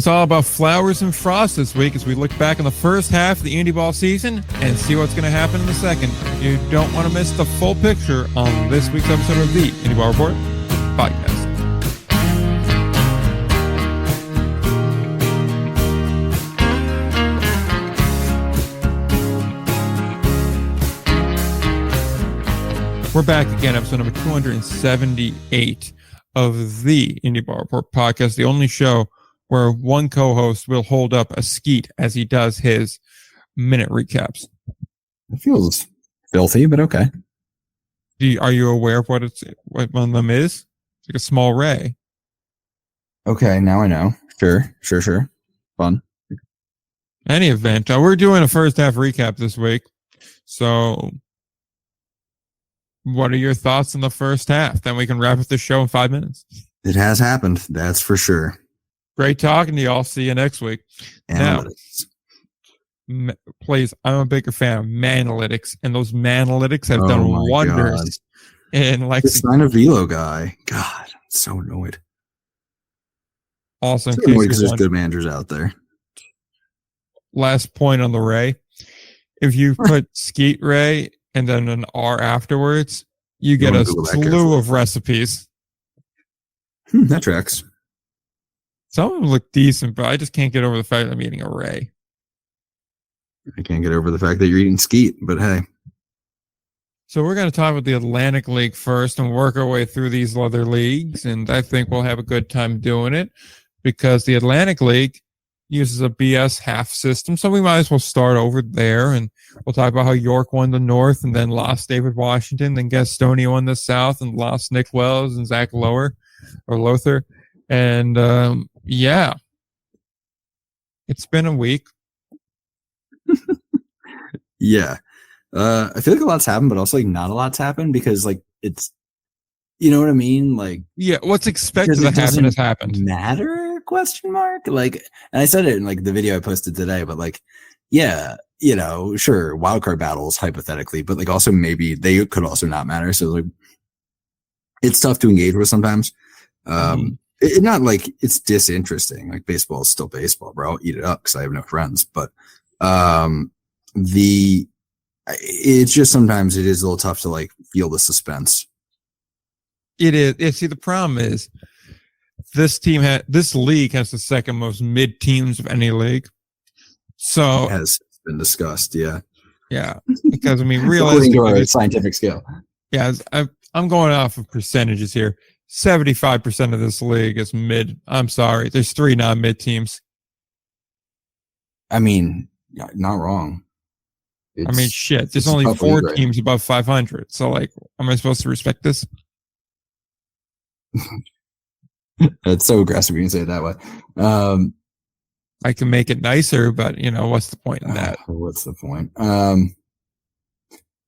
It's all about flowers and frost this week as we look back on the first half of the Indy Ball season and see what's going to happen in the second. You don't want to miss the full picture on this week's episode of the Indy Ball Report podcast. We're back again, episode number 278 of the Indy Ball Report podcast, the only show where one co-host will hold up a skeet as he does his minute recaps. It feels filthy, but okay. Are you aware of what one of them is? It's like a small ray. Okay, now I know. Sure. Fun. Any event, we're doing a first half recap this week. So, what are your thoughts on the first half? Then we can wrap up the show in 5 minutes. It has happened, that's for sure. Great talking to y'all. See you next week. Analytics. Now, please, I'm a bigger fan of Manalytics, and those Manalytics have done wonders. In like the sign of Velo guy. God, I'm so annoyed. Also, because there's good managers out there. Last point on the Ray. If you put Skeet Ray and then an R afterwards, you get a slew of recipes. That tracks. Some of them look decent, but I just can't get over the fact that I'm eating a Ray. I can't get over the fact that you're eating skeet, but hey. So we're going to talk about the Atlantic League first and work our way through these other leagues, and I think we'll have a good time doing it because the Atlantic League uses a BS half system, so we might as well start over there, and we'll talk about how York won the North and then lost David Washington, then Gastonia won the South and lost Nick Wells and Zach Lowther. And yeah, it's been a week. Yeah. I feel like a lot's happened, but also like not a lot's happened because like it's, you know what I mean? Like, yeah, what's expected to happen has happened. Matter? Question mark? Like, and I said it in like the video I posted today, but like, yeah, you know, sure, wildcard battles hypothetically, but like also maybe they could also not matter. So like, it's tough to engage with sometimes. It not like it's disinteresting. Like baseball is still baseball, bro. I'll eat it up because I have no friends. But it's just sometimes it is a little tough to like feel the suspense. It is. See, the problem is this league has the second most mid teams of any league. So it has been discussed, yeah. Yeah, because I mean, realistically, according to our scientific scale. Yeah, I'm going off of percentages here. 75% of this league is mid. I'm sorry. There's 3 non-mid teams. I mean, not wrong. Shit. There's only 4 teams above 500. So, like, am I supposed to respect this? That's so aggressive when you say it that way. I can make it nicer, but, you know, what's the point in that? What's the point?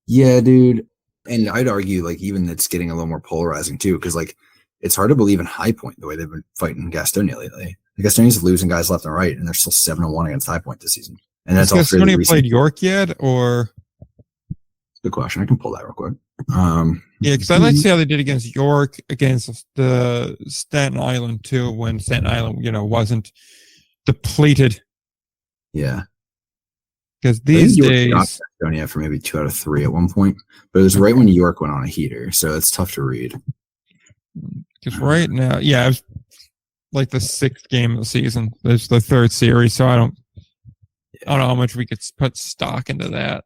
Yeah, dude. And I'd argue, like, even it's getting a little more polarizing, too, because, like, it's hard to believe in High Point the way they've been fighting Gastonia lately. The Gastonia's losing guys left and right, and they're still 7-1 against High Point this season. And that's all. Has Gastonia played York yet, or? Good question. I can pull that real quick. Yeah, because I'd like to see how they did against York, against the Staten Island too, when Staten Island, you know, wasn't depleted. Yeah. Because these days, Gastonia for maybe 2 out of 3 at one point, but it was right when New York went on a heater, so it's tough to read. Because right now, yeah, it was like the 6th game of the season. There's the 3rd series, so I don't know how much we could put stock into that.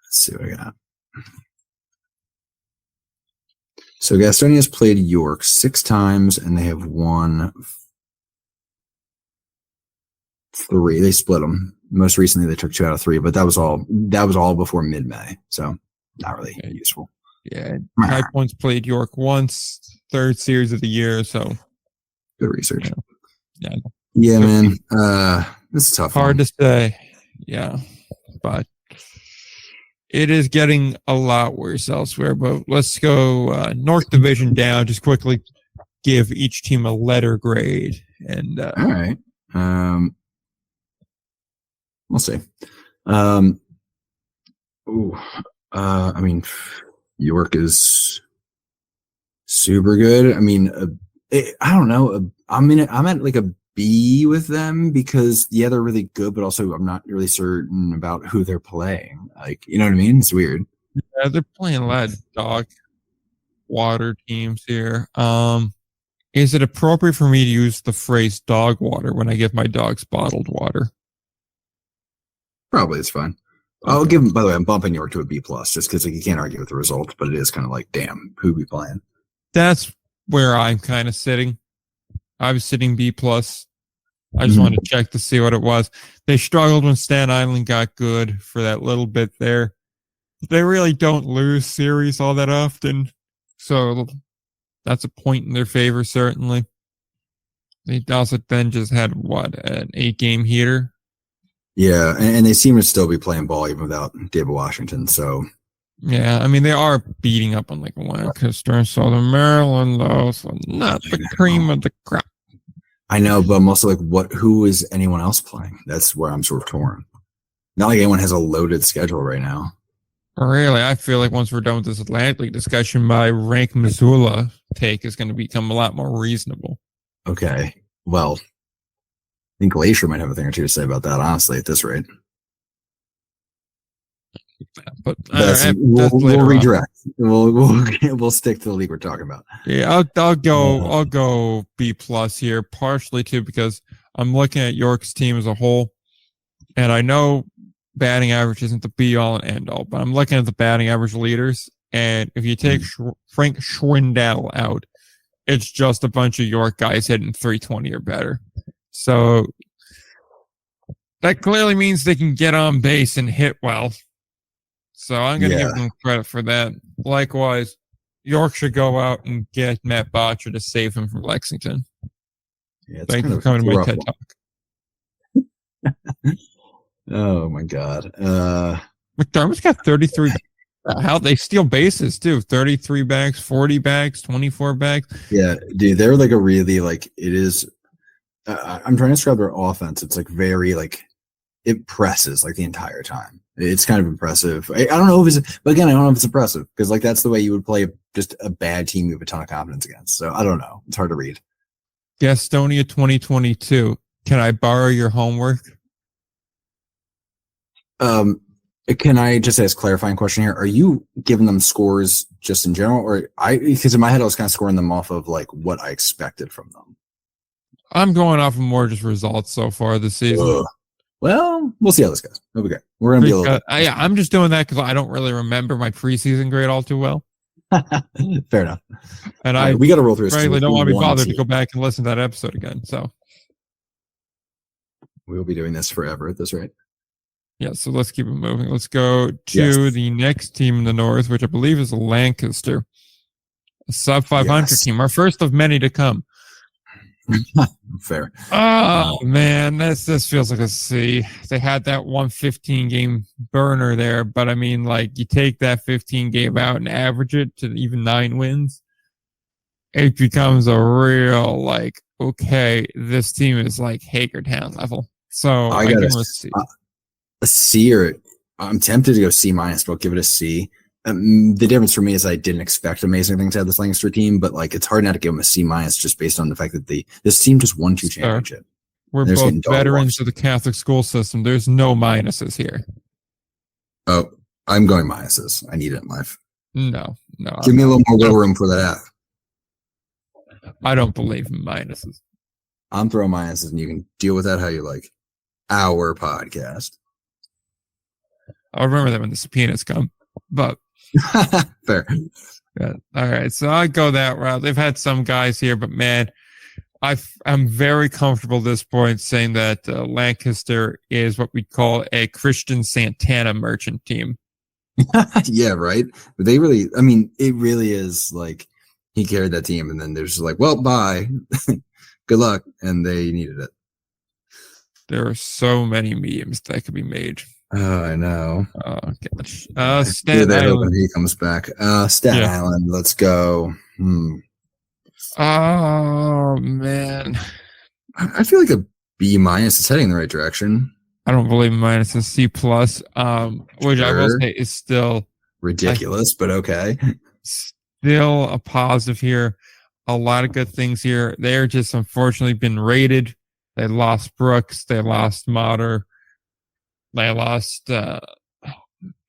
Let's see what I got. So Gastonia's played York 6 times, and they have won 3. They split them. Most recently, they took 2 out of 3, but that was all before mid-May, so not really useful. Yeah, High Point's played York once, 3rd series of the year, so good research. Yeah, man. This is tough. Hard to say. Yeah, but it is getting a lot worse elsewhere. But let's go North Division down. Just quickly give each team a letter grade. And all right, we'll see. I mean, York is super good. I mean, I don't know. I'm at like a B with them because yeah, they're really good, but also I'm not really certain about who they're playing. Like, you know what I mean? It's weird. Yeah, they're playing a lot of dog water teams here. Is it appropriate for me to use the phrase dog water when I give my dogs bottled water? Probably it's fine. I'll Okay. give him. By the way, I'm bumping York to a B plus just because like, you can't argue with the result, but it is kind of like, damn, who be playing? That's where I'm kind of sitting. I was sitting B plus. I just Mhm. wanted to check to see what it was. They struggled when Staten Island got good for that little bit there. They really don't lose series all that often, so that's a point in their favor, certainly. They also then just had what, an 8-game heater. Yeah, and they seem to still be playing ball even without David Washington. So Yeah, I mean they are beating up on like Lancaster and Southern Maryland though, so not the cream of the crop. I know, but I'm also like, what? Who is anyone else playing? That's where I'm sort of torn. Not like anyone has a loaded schedule right now. Really, I feel like once we're done with this Atlantic League discussion, my rank Missoula take is going to become a lot more reasonable. Okay, well, I think Glacier might have a thing or two to say about that. Honestly, at this rate, But we'll redirect. We'll stick to the league we're talking about. Yeah, I'll go B plus here, partially too because I'm looking at York's team as a whole, and I know batting average isn't the be all and end all, but I'm looking at the batting average leaders, and if you take Frank Schwindel out, it's just a bunch of York guys hitting 320 or better. So that clearly means they can get on base and hit well. So I'm going to give them credit for that. Likewise, York should go out and get Matt Botcher to save him from Lexington. Yeah, Thank you for coming to my TED Talk. Oh my God. McDermott's got 33. How they steal bases too. 33 bags, 40 bags, 24 bags. Yeah, dude, they're like a really like it is. I'm trying to describe their offense. It's like very like it presses like the entire time. It's kind of impressive. I don't know if it's, but again, I don't know if it's impressive because like that's the way you would play just a bad team you have a ton of confidence against. So I don't know. It's hard to read. Gastonia 2022. Can I borrow your homework? Can I just ask a clarifying question here? Are you giving them scores just in general, or because in my head I was kind of scoring them off of like what I expected from them. I'm going off of more just results so far this season. Ugh. Well, we'll see how this goes. It'll be good. We're gonna be a little. Yeah, I'm just doing that because I don't really remember my preseason grade all too well. Fair enough. And we got to roll through. Frankly, don't want to be bothered to go back and listen to that episode again. So we'll be doing this forever at this rate. Yeah, so let's keep it moving. Let's go to the next team in the North, which I believe is Lancaster, a sub 500 team, our first of many to come. Fair. Oh man, this feels like a C. They had that 115 game burner there, but I mean, like you take that 15 game out and average it to even 9 wins, it becomes a real like, okay, this team is like Hagertown level. So I give them a C. A C, or I'm tempted to go C minus, but I'll give it a C. The difference for me is I didn't expect amazing things out of this Lancaster team, but like it's hard not to give them a C minus just based on the fact that this team just won 2 championships. We're both veterans of the Catholic school system. There's no minuses here. Oh, I'm going minuses. I need it in life. No. Give me a little more wiggle room for that. I don't believe in minuses. I'm throwing minuses, and you can deal with that how you like. Our podcast. I'll remember that when the subpoenas come, but fair. Yeah. All right. So I go that route. They've had some guys here, but man, I'm very comfortable at this point saying that Lancaster is what we call a Christian Santana merchant team. Yeah, right. But they really, I mean, it really is like he carried that team, and then they're just like, well, bye. Good luck. And they needed it. There are so many memes that could be made. Oh, I know. Oh, gosh. Staten Island. He comes back. Staten Island. Let's go. Oh, man. I feel like a B minus is heading in the right direction. I don't believe in minus, a C plus, which I will say is still ridiculous, but okay. Still a positive here. a lot of good things here. They're just unfortunately been raided. They lost Brooks. They lost Motter. They lost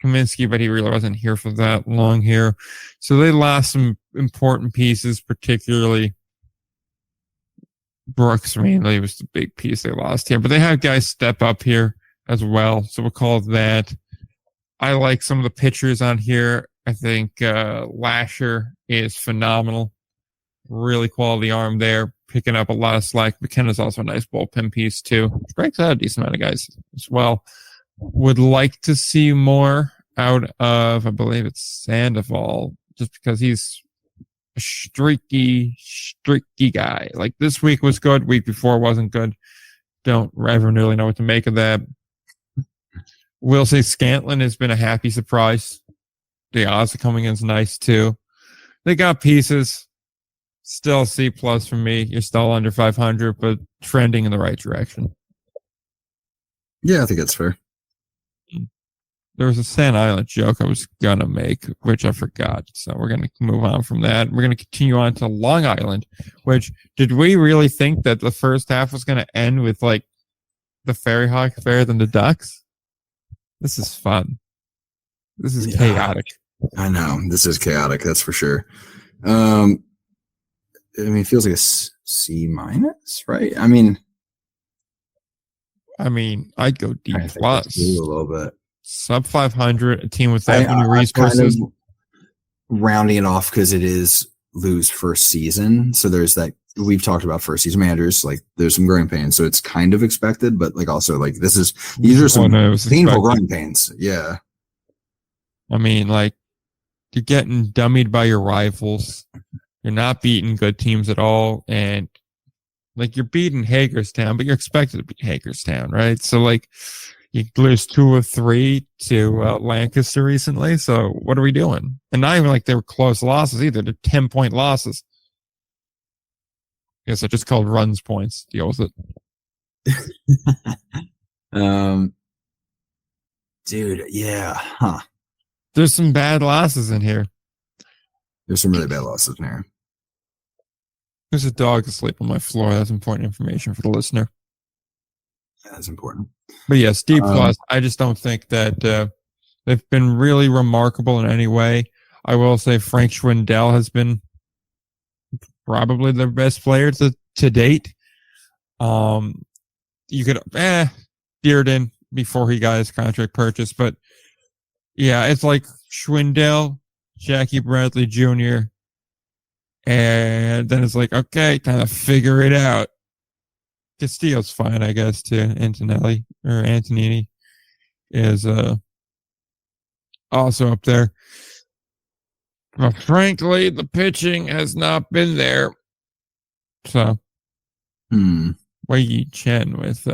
Kaminsky, but he really wasn't here for that long here. So they lost some important pieces, particularly Brooks mainly was the big piece they lost here. But they had guys step up here as well. So we'll call that. I like some of the pitchers on here. I think Lasher is phenomenal. Really quality arm there, picking up a lot of slack. McKenna's also a nice bullpen piece too. Strikes out a decent amount of guys as well. Would like to see more out of, I believe it's Sandoval, just because he's a streaky guy. Like this week was good, week before wasn't good. Don't ever really know what to make of that. Will say Scantlin has been a happy surprise. The odds are coming in is nice too. They got pieces. Still C plus for me. You're still under 500, but trending in the right direction. Yeah, I think that's fair. There was a Sand Island joke I was gonna make, which I forgot. So we're gonna move on from that. We're gonna continue on to Long Island. Which did we really think that the first half was gonna end with like the Fairy Hawk better than the Ducks? This is fun. This is chaotic. I know this is chaotic. That's for sure. I mean, it feels like a C minus, right? I mean, I'd go D plus. A little bit. Sub 500, a team with that many resources. Kind of rounding it off because it is Lou's first season. So there's that. We've talked about first season managers. Like there's some growing pains. So it's kind of expected, but like also like these are some painful growing pains. Yeah. I mean, like you're getting dummied by your rivals. You're not beating good teams at all. And like you're beating Hagerstown, but you're expected to beat Hagerstown, right? So like you lose 2 of 3 to Lancaster recently. So what are we doing? And not even like they were close losses either. They're 10-point losses. I guess I just called runs points. Deal with it. Dude, yeah. Huh. There's some bad losses in here. There's some really bad losses in here. There's a dog asleep on my floor. That's important information for the listener. That's important. But yes, D plus. I just don't think that they've been really remarkable in any way. I will say Frank Schwindel has been probably the best player to date. You could Dearden before he got his contract purchase, but yeah, it's like Schwindel, Jackie Bradley Jr., and then it's like, okay, kind of figure it out. Castillo's fine, I guess, too. Antonini is also up there. But frankly, the has not been there. So, Wei Chen with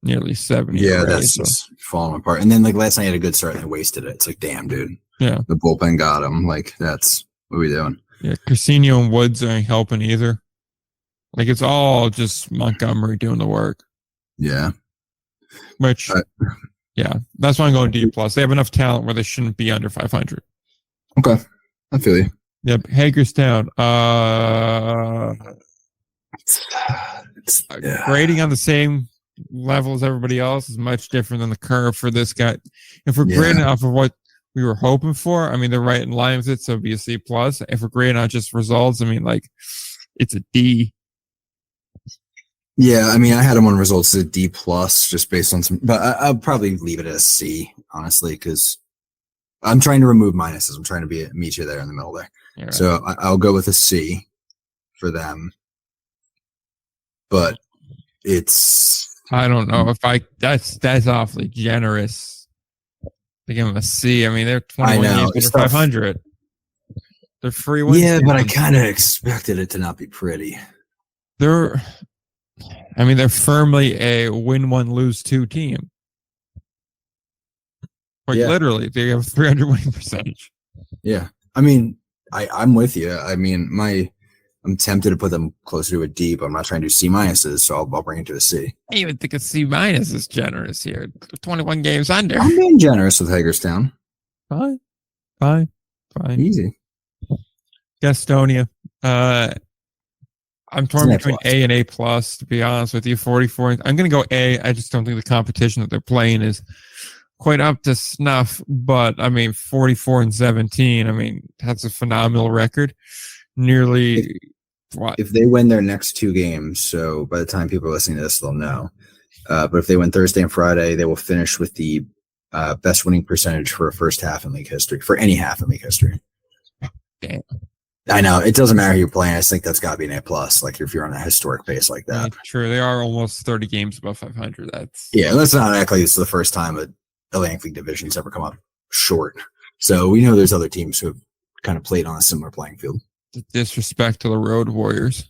nearly 70. Yeah, that's just falling apart. And then like last night he had a good start and they wasted it. It's like, damn, dude. Yeah. The bullpen got him. Like, that's what are we doing? Yeah, Crescenio and Woods aren't helping either. Like, it's all just Montgomery doing the work. Yeah. Which, yeah, that's why I'm going D plus. They have enough talent where they shouldn't be under 500. Okay. I feel you. Yep. Hagerstown. Grading on the same level as everybody else is much different than the curve for this guy. If we're grading off of what we were hoping for, I mean, they're right in line with it, so it'd be a C plus. If we're grading on just results, I mean, like, it's a D. Yeah, I mean, I had them on results as a D plus, just based on some, but I'll probably leave it as C, honestly, because I'm trying to remove minuses. I'm trying to meet you there in the middle there. Yeah, right. So I'll go with a C for them, but I don't know if that's awfully generous to give them a C. I mean, they're 21 games under 500. They're free wins. Yeah, but I kind of expected it to not be pretty. They're firmly a win 1, lose 2 team. Like literally, they have 300 winning percentage. Yeah, I mean, I'm with you. I mean, I'm tempted to put them closer to a D, but I'm not trying to do C minuses, so I'll bring it to a C. I even think a C minus is generous here. 21 games under. I'm being generous with Hagerstown. Fine. Easy. Gastonia. I'm It's torn an A between plus. A and A plus, to be honest with you. 44. I'm going to go A. I just don't think the competition that they're playing is quite up to snuff. But I mean, 44 and 17. I mean, that's a phenomenal record. Nearly what? If they win their next 2 games, so by the time people are listening to this, they'll know. But if they win Thursday and Friday, they will finish with the best winning percentage for a first half in league history, for any half in league history. Damn. I know it doesn't matter who you're playing. I just think that's got to be an A plus. Like if you're on a historic pace like that. True, they are almost 30 games above 500. That's Let's not act like it's the first time a Atlantic League division's ever come up short. So we know there's other teams who have kind of played on a similar playing field. disrespect to the Road Warriors.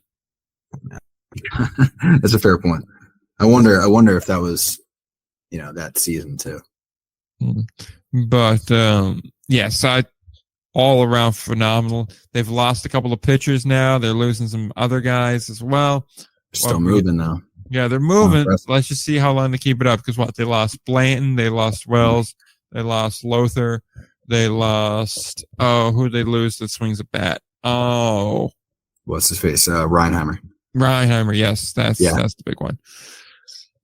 That's a fair point. I wonder if that was, that season too. But yes, all around phenomenal. They've lost a couple of pitchers now. They're losing some other guys as well. Still moving though. Yeah, they're moving. Let's just see how long they keep it up. Because they lost Blanton, they lost Wells, they lost Lothar, they lost. Oh, who did they lose that swings a bat? Oh, what's his face? Reinheimer. Reinheimer. Yes, that's the big one.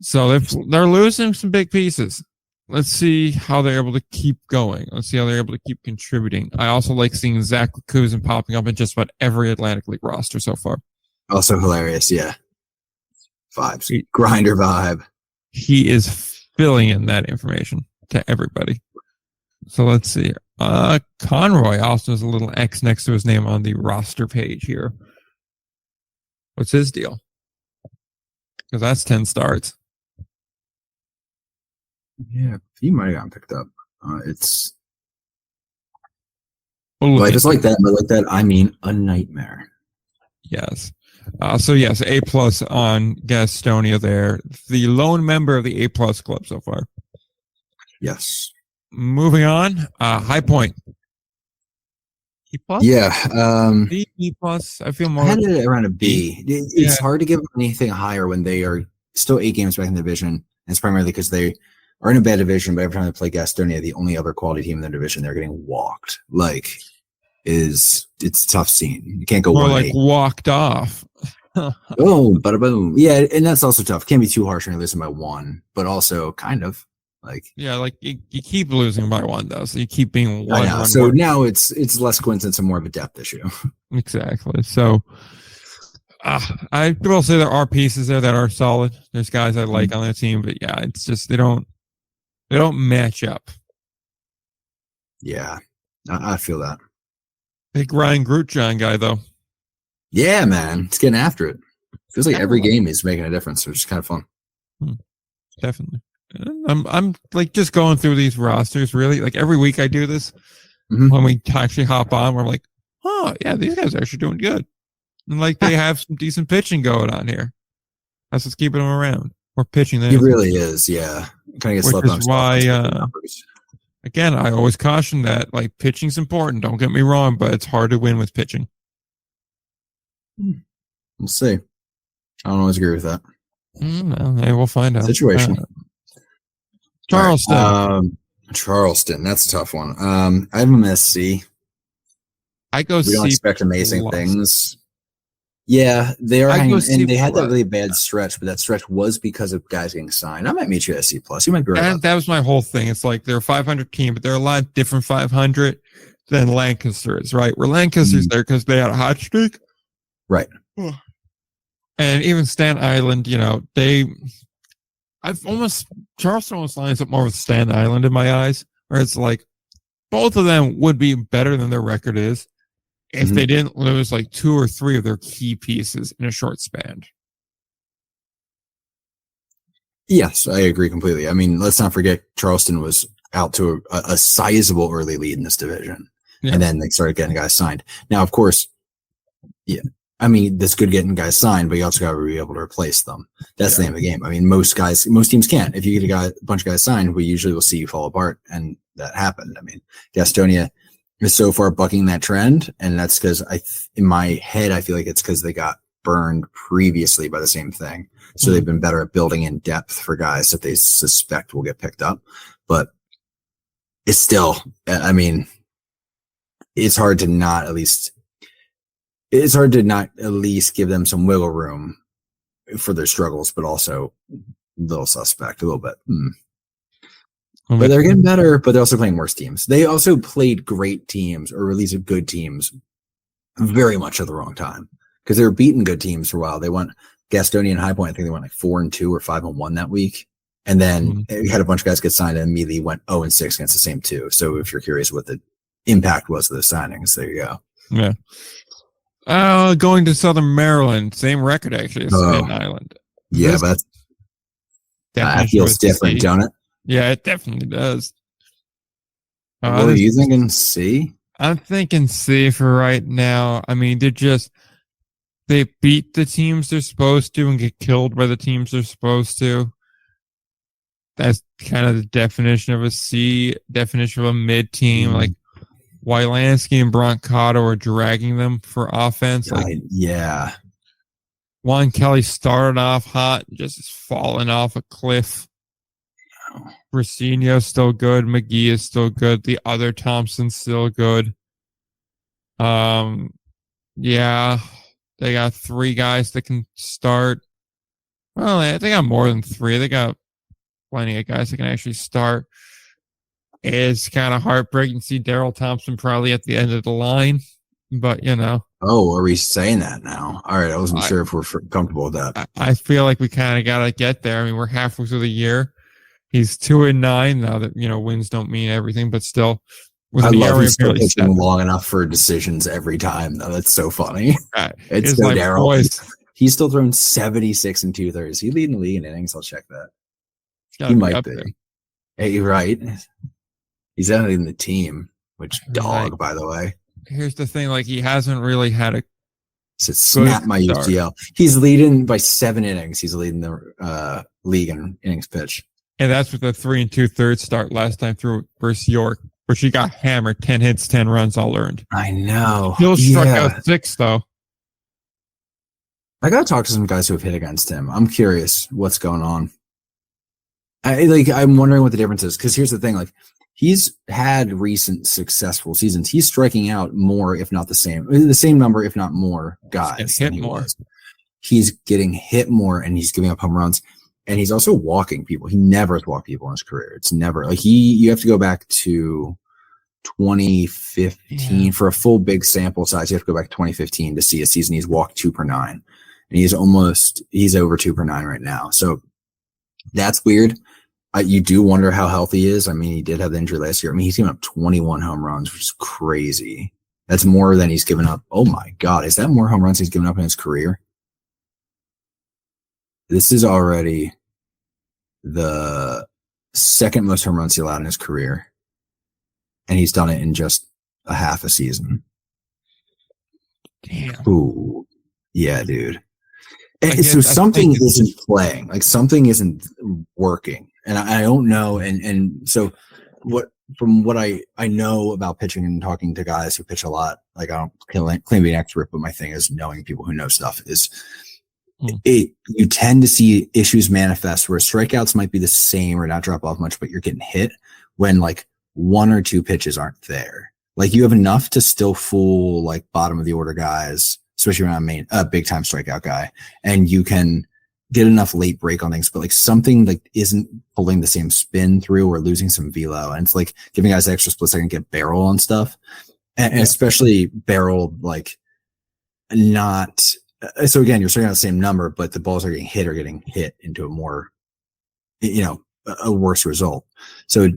So they're losing some big pieces. Let's see how they're able to keep going. Let's see how they're able to keep contributing. I also like seeing Zach Kuzin popping up in just about every Atlantic League roster so far. Also hilarious, yeah. Vibes. Grinder vibe. He is filling in that information to everybody. So let's see. Conroy also has a little X next to his name on the roster page here. What's his deal? Because that's 10 starts. Yeah, he might have gotten picked up. It's just like that, but like that, I mean a nightmare. Yes. So yes, A plus on Gastonia there. The lone member of the A plus club so far. Yes. Moving on, High Point. E plus? Yeah. B plus. I feel more. I had it around a B. It's hard to give them anything higher when they are still 8 games back in the division. And it's primarily because they are in a bad division, but every time they play Gastonia, the only other quality team in their division, they're getting walked. It's a tough scene. You can't go more 1-8. Walked off. Oh, bada boom. Yeah, and that's also tough. Can't be too harsh when you're losing by 1, but also kind of you keep losing by 1 though, so you keep being 1. I know. So now it's less coincidence and more of a depth issue. Exactly. So I will say there are pieces there that are solid. There's guys I like on that team, but yeah, it's just they don't match up. Yeah, I feel that. Big Ryan Grootjohn guy though. Yeah, man, it's getting after it. Feels like every game is making a difference, which is kind of fun. Definitely. I'm just going through these rosters really. Like every week I do this. When we actually hop on, we're like, oh yeah, these guys are actually doing good. And they have some decent pitching going on here. That's what's keeping them around. Or pitching them. He really is, yeah. Kind of gets slept on. Which is why again, I always caution that pitching's important. Don't get me wrong, but it's hard to win with pitching. We'll see. I don't always agree with that. Well, we'll find out. Situation. Charleston. Right. Charleston. That's a tough one. I have them as C. I go C. We don't expect amazing things. Yeah, they are hanging, and they had that really bad stretch, but that stretch was because of guys getting signed. I might meet you at C+. You might be right. And that was my whole thing. It's they're a 500 team, but they're a lot different 500 than Lancaster is, right? Where Lancaster's there because they had a hot streak. Right. And even Staten Island, Charleston almost lines up more with Staten Island in my eyes, where it's both of them would be better than their record is if they didn't lose 2 or 3 of their key pieces in a short span. Yes, I agree completely. I mean, let's not forget Charleston was out to a sizable early lead in this division. Yeah. And then they started getting guys signed. Now, of course, yeah, I mean, that's good getting guys signed, but you also got to be able to replace them. That's the name of the game. I mean, most teams can't. If you get a bunch of guys signed, we usually will see you fall apart, and that happened. I mean, Gastonia is so far bucking that trend, and that's because in my head, I feel like it's because they got burned previously by the same thing. So they've been better at building in depth for guys that they suspect will get picked up. But it's still, I mean, it's hard to not at least, it's hard to not at least give them some wiggle room for their struggles, but also a little suspect, a little bit. But they're getting better, but they're also playing worse teams. They also played great teams, or at least good teams, very much at the wrong time, because they were beating good teams for a while. They went Gastonia and High Point. I think they went like 4-2 or 5-1 that week, and then we had a bunch of guys get signed and immediately went 0-6 against the same two. So if you're curious what the impact was of the signings, there you go. Yeah. Going to Southern Maryland, same record actually as Staten Island. Yeah, but that feels different, don't it? Yeah, it definitely does. What are you thinking? C? I'm thinking C for right now. I mean, they beat the teams they're supposed to and get killed by the teams they're supposed to. That's kind of the definition of a C, definition of a mid team. Like Wylansky and Brancato are dragging them for offense. Yeah. Juan Kelly started off hot, just is falling off a cliff. Brasinho's still good. McGee is still good. The other Thompson's still good. Yeah, they got 3 guys that can start. Well, they got more than 3. They got plenty of guys that can actually start. It's kind of heartbreaking to see Daryl Thompson probably at the end of the line, but you know. Oh, are we saying that now? All right, I wasn't sure if we're comfortable with that. I feel like we kind of got to get there. I mean, we're halfway through the year. He's 2-9 now that, wins don't mean everything, but still. I love he's still pitching long enough for decisions every time, though. That's so funny. It's so Daryl. He's still thrown 76 and 2/3. He leading the league in innings. I'll check that. He might be. Hey, you're right. He's out in the team, which dog, by the way. Here's the thing, he hasn't really had a snap my UCL. He's leading by 7 innings. He's leading the league in innings pitch. And that's with a 3 2/3 start last time through versus York, where she got hammered, 10 hits, 10 runs, all earned. I know. Still struck out 6, though. I got to talk to some guys who have hit against him. I'm curious what's going on. I'm wondering what the difference is, because here's the thing, he's had recent successful seasons. He's striking out more, if not the same number, if not more guys than he was. He's getting hit more, and he's giving up home runs. And he's also walking people. He never has walked people in his career. It's never you have to go back to 2015 for a full big sample size. You have to go back to 2015 to see a season he's walked 2 per 9. And he's over 2 per 9 right now. So that's weird. You do wonder how healthy he is. I mean, he did have the injury last year. I mean, he's given up 21 home runs, which is crazy. That's more than he's given up. Oh my God. Is that more home runs he's given up in his career? This is already the second most home runs he allowed in his career. And he's done it in just a half a season. Damn. Ooh. Yeah, dude. And so something isn't playing. Something isn't working. And I don't know. And so from what I know about pitching and talking to guys who pitch a lot, I don't claim to be an expert, but my thing is knowing people who know stuff is you tend to see issues manifest where strikeouts might be the same or not drop off much, but you're getting hit when 1 or 2 pitches aren't there. You have enough to still fool bottom of the order guys, especially around a big time strikeout guy, and you can get enough late break on things, but something isn't pulling the same spin through or losing some velo, and it's giving guys an extra split second to get barrel on stuff, and especially barrel not. So again, you're starting out the same number, but the balls are getting hit into a more, a worse result. So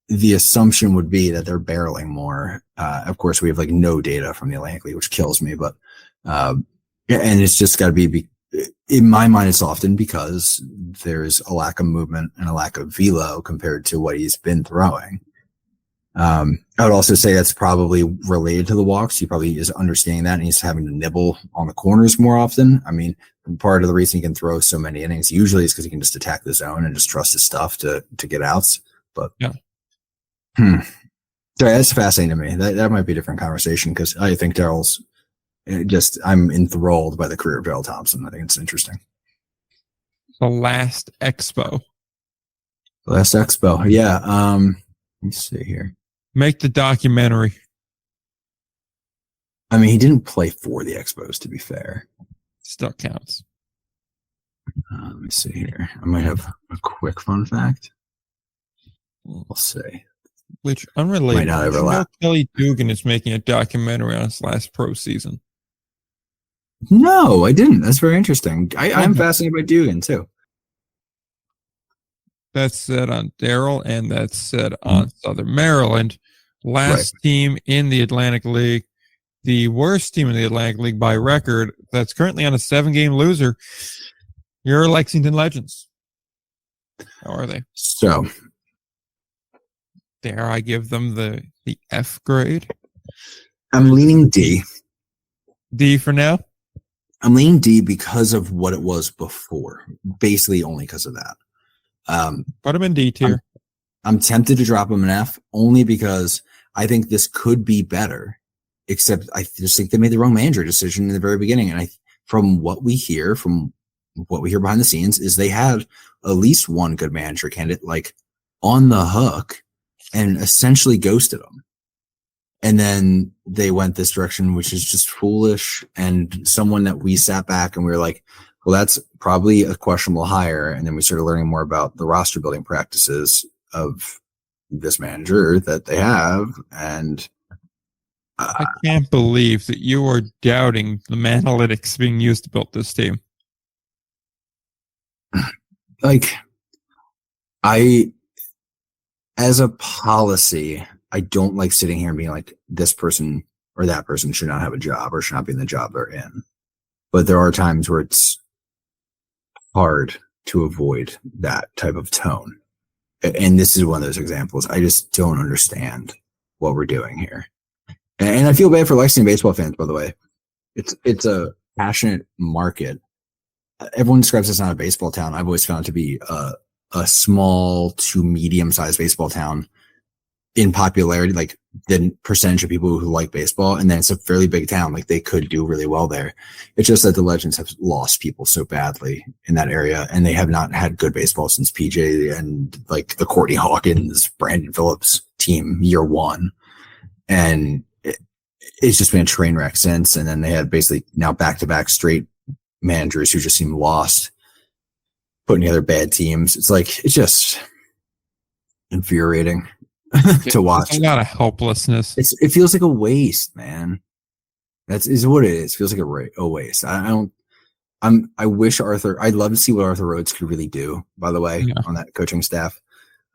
the assumption would be that they're barreling more. Of course, we have no data from the Atlantic League, which kills me, but and it's just got to be, in my mind, it's often because there's a lack of movement and a lack of velo compared to what he's been throwing. I would also say that's probably related to the walks. He probably is understanding that, and he's having to nibble on the corners more often. I mean, part of the reason he can throw so many innings usually is because he can just attack the zone and just trust his stuff to get outs. But sorry, that's fascinating to me. That might be a different conversation, because I think Daryl's I'm enthralled by the career of Daryl Thompson. I think it's interesting. The Last Expo. Yeah. Let me see here. Make the documentary. I mean, he didn't play for the Expos, to be fair. Still counts. Let me see here. I might have a quick fun fact. We'll see. Which, unrelated, Might not did you know overlap. Kelly Dugan is making a documentary on his last pro season. No, I didn't. That's very interesting. I'm Okay. fascinated by Dugan, too. That's said on Daryl, and that's said on Southern Maryland. Last team in the Atlantic League, the worst team in the Atlantic League by record, that's currently on a 7-game loser. Your Lexington Legends. How are they? So, Dare I give them the F grade? I'm leaning D. D for now? I'm leaning D because of what it was before. Basically, only because of that. Put them in D tier. I'm tempted to drop him an F only because I think this could be better. Except I just think they made the wrong manager decision in the very beginning. And from what we hear behind the scenes, is they had at least one good manager candidate like on the hook and essentially ghosted them. And then they went this direction, which is just foolish. And someone that we sat back and we were like, well, that's probably a questionable hire. And then we started learning more about the roster building practices of this manager that they have. And I can't believe that you are doubting the analytics being used to build this team. Like, as a policy, I don't like sitting here and being like, this person or that person should not have a job or should not be in the job they're in. But there are times where it's hard to avoid that type of tone. And this is one of those examples. I just don't understand what we're doing here. And I feel bad for Lexington baseball fans, by the way. It's a passionate market. Everyone describes this not a baseball town. I've always found it to be a small to medium-sized baseball town in popularity, like the percentage of people who like baseball. And then it's a fairly big town. Like they could do really well there. It's just that the Legends have lost people so badly in that area. And they have not had good baseball since PJ and like the Courtney Hawkins, Brandon Phillips team year one. And it's just been a train wreck since. And then they had basically now back-to-back straight managers who just seem lost, putting together bad teams. It's like, it's just infuriating to watch. There's a lot of helplessness. It feels like a waste, man. Is what it is. It feels like a waste. I wish I'd love to see what Arthur Rhodes could really do, by the way, on that coaching staff.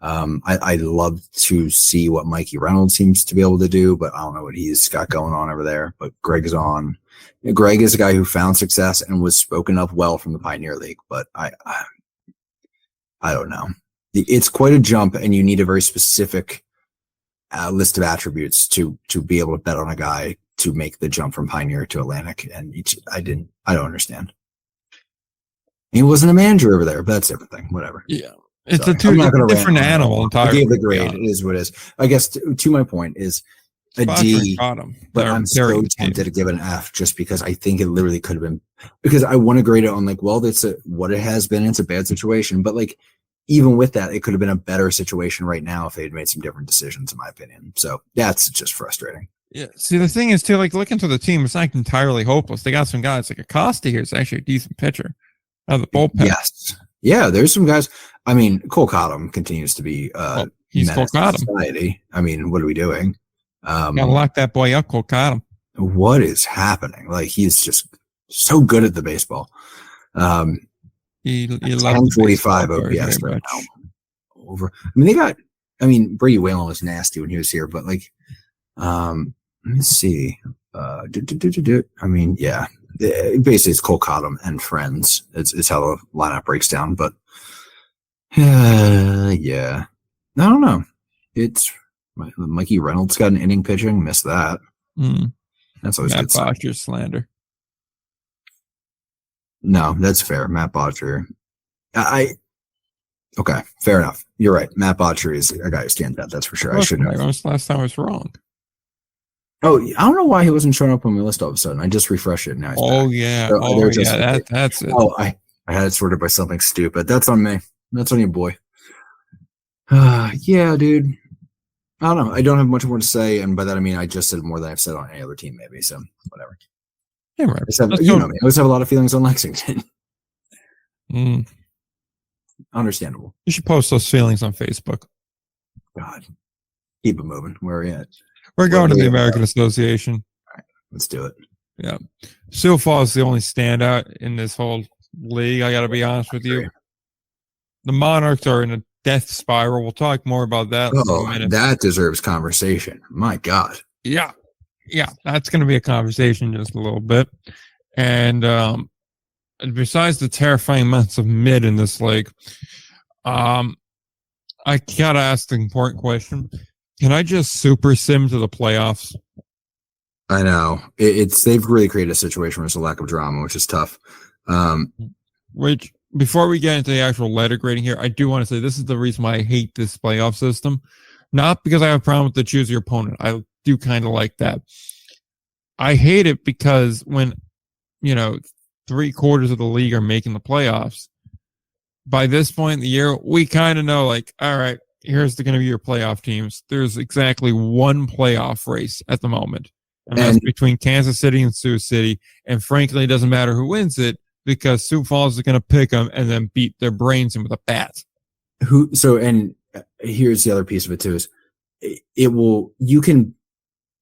I'd love to see what Mikey Reynolds seems to be able to do, but I don't know what he's got going on over there. But Greg is on. Greg is a guy who found success and was spoken up well from the Pioneer League, but I don't know. It's quite a jump, and you need a very specific list of attributes to be able to bet on a guy to make the jump from Pioneer to Atlantic. And I don't understand. He wasn't a manager over there, but that's everything. Whatever. Yeah. It's a different animal entirely. I gave the grade. It is what it is. I guess to my point is a D, but I'm so tempted to give it an F just because I think it literally could have been, because I want to grade it on like, well, that's what it has been. It's a bad situation, but like, even with that, it could have been a better situation right now if they had made some different decisions, in my opinion. So that's just frustrating. Yeah. See, the thing is too, like looking to the team, it's not entirely hopeless. They got some guys like Acosta here is actually a decent pitcher out of the bullpen. Yes. Yeah. There's some guys. I mean, Cole Cottom continues to be he's Cole Cottom. Society. I mean, what are we doing? Gotta lock that boy up, Cole Cottom. What is happening? Like he's just so good at the baseball. He 1045 OPS right now. Over. I mean, Brady Whalen was nasty when he was here, but like, let me see. I mean, yeah, basically it's Cole Cottom and friends. It's how the lineup breaks down, but yeah, I don't know. It's Mikey Reynolds got an inning pitching. Missed that. That's always Matt good. Botcher slander. No, that's fair. Matt Botcher. Okay, fair enough. You're right. Matt Botcher is a guy who stands out. That's for sure. I shouldn't have. Last time I was wrong. Oh, I don't know why he wasn't showing up on my list all of a sudden. I just refreshed it now. Yeah. That's it. Oh, I had it sorted by something stupid. That's on me. That's on you, boy. Yeah, dude. I don't know. I don't have much more to say, and by that I mean I just said more than I've said on any other team, maybe. So whatever. Yeah, right. You know me. I always have a lot of feelings on Lexington. Mm. Understandable. You should post those feelings on Facebook. God, keep it moving. Where are we at? We're going to the American Association. All right, let's do it. Yeah. Sioux Falls is the only standout in this whole league. I got to be honest with you. The Monarchs are in a death spiral. We'll talk more about that in a minute. That deserves conversation. My God. Yeah. That's going to be a conversation in just a little bit. And besides the terrifying amounts of mid in this league, I got to ask the important question. Can I just super sim to the playoffs? I know. They've really created a situation where there's a lack of drama, which is tough. Which, before we get into the actual letter grading here, I do want to say this is the reason why I hate this playoff system. Not because I have a problem with the choose your opponent. I do kind of like that. I hate it because when, 3/4 of the league are making the playoffs, by this point in the year, we kind of know, like, all right, here's going to be your playoff teams. There's exactly one playoff race at the moment. And that's between Kansas City and Sioux City. And frankly, it doesn't matter who wins it because Sioux Falls is going to pick them and then beat their brains in with a bat. And here's the other piece of it too, is you can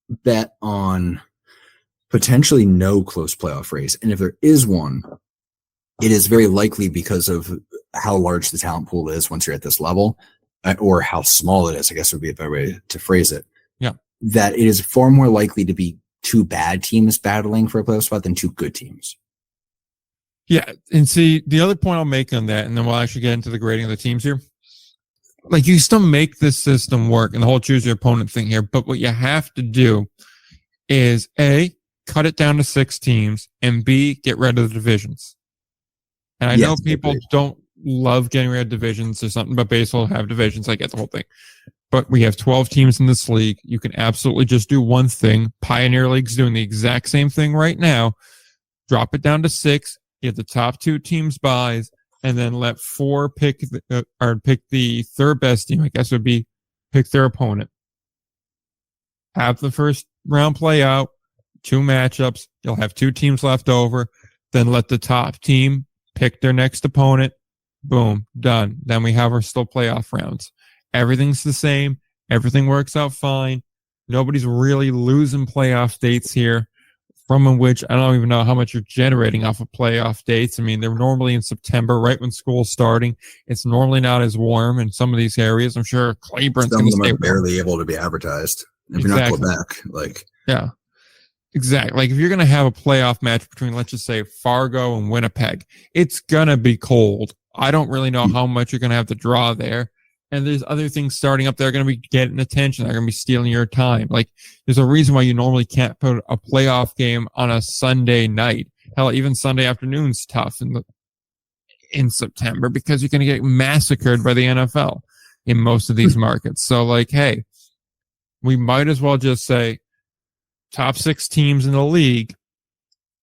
bet on potentially no close playoff race. And if there is one, it is very likely because of how large the talent pool is once you're at this level, or how small it is, I guess would be a better way to phrase it. Yeah. That it is far more likely to be two bad teams battling for a playoff spot than two good teams. Yeah. And see, the other point I'll make on that, and then we'll actually get into the grading of the teams here. Like, you still make this system work and the whole choose your opponent thing here. But what you have to do is A, cut it down to 6 teams, and B, get rid of the divisions. And I know people don't love getting rid of divisions or something, but baseball have divisions. I get the whole thing. But we have 12 teams in this league. You can absolutely just do one thing. Pioneer League's doing the exact same thing right now. Drop it down to 6, get the top 2 teams buys, and then let 4 pick the third best team, I guess would be pick their opponent. Have the first round play out, 2 matchups. You'll have 2 teams left over. Then let the top team pick their next opponent. Boom, done. Then we have our still playoff rounds. Everything's the same. Everything works out fine. Nobody's really losing playoff dates here, from which I don't even know how much you're generating off of playoff dates. I mean, they're normally in September, right when school's starting. It's normally not as warm in some of these areas. I'm sure Claiborne's going to stay barely able to be advertised. If you're not Quebec, yeah, exactly. Like, if you're going to have a playoff match between, let's just say, Fargo and Winnipeg, it's going to be cold. I don't really know how much you're going to have to draw there. And there's other things starting up that are going to be getting attention. They're going to be stealing your time. Like, there's a reason why you normally can't put a playoff game on a Sunday night. Hell, even Sunday afternoon's tough in September because you're going to get massacred by the NFL in most of these markets. So, like, hey, we might as well just say top 6 teams in the league.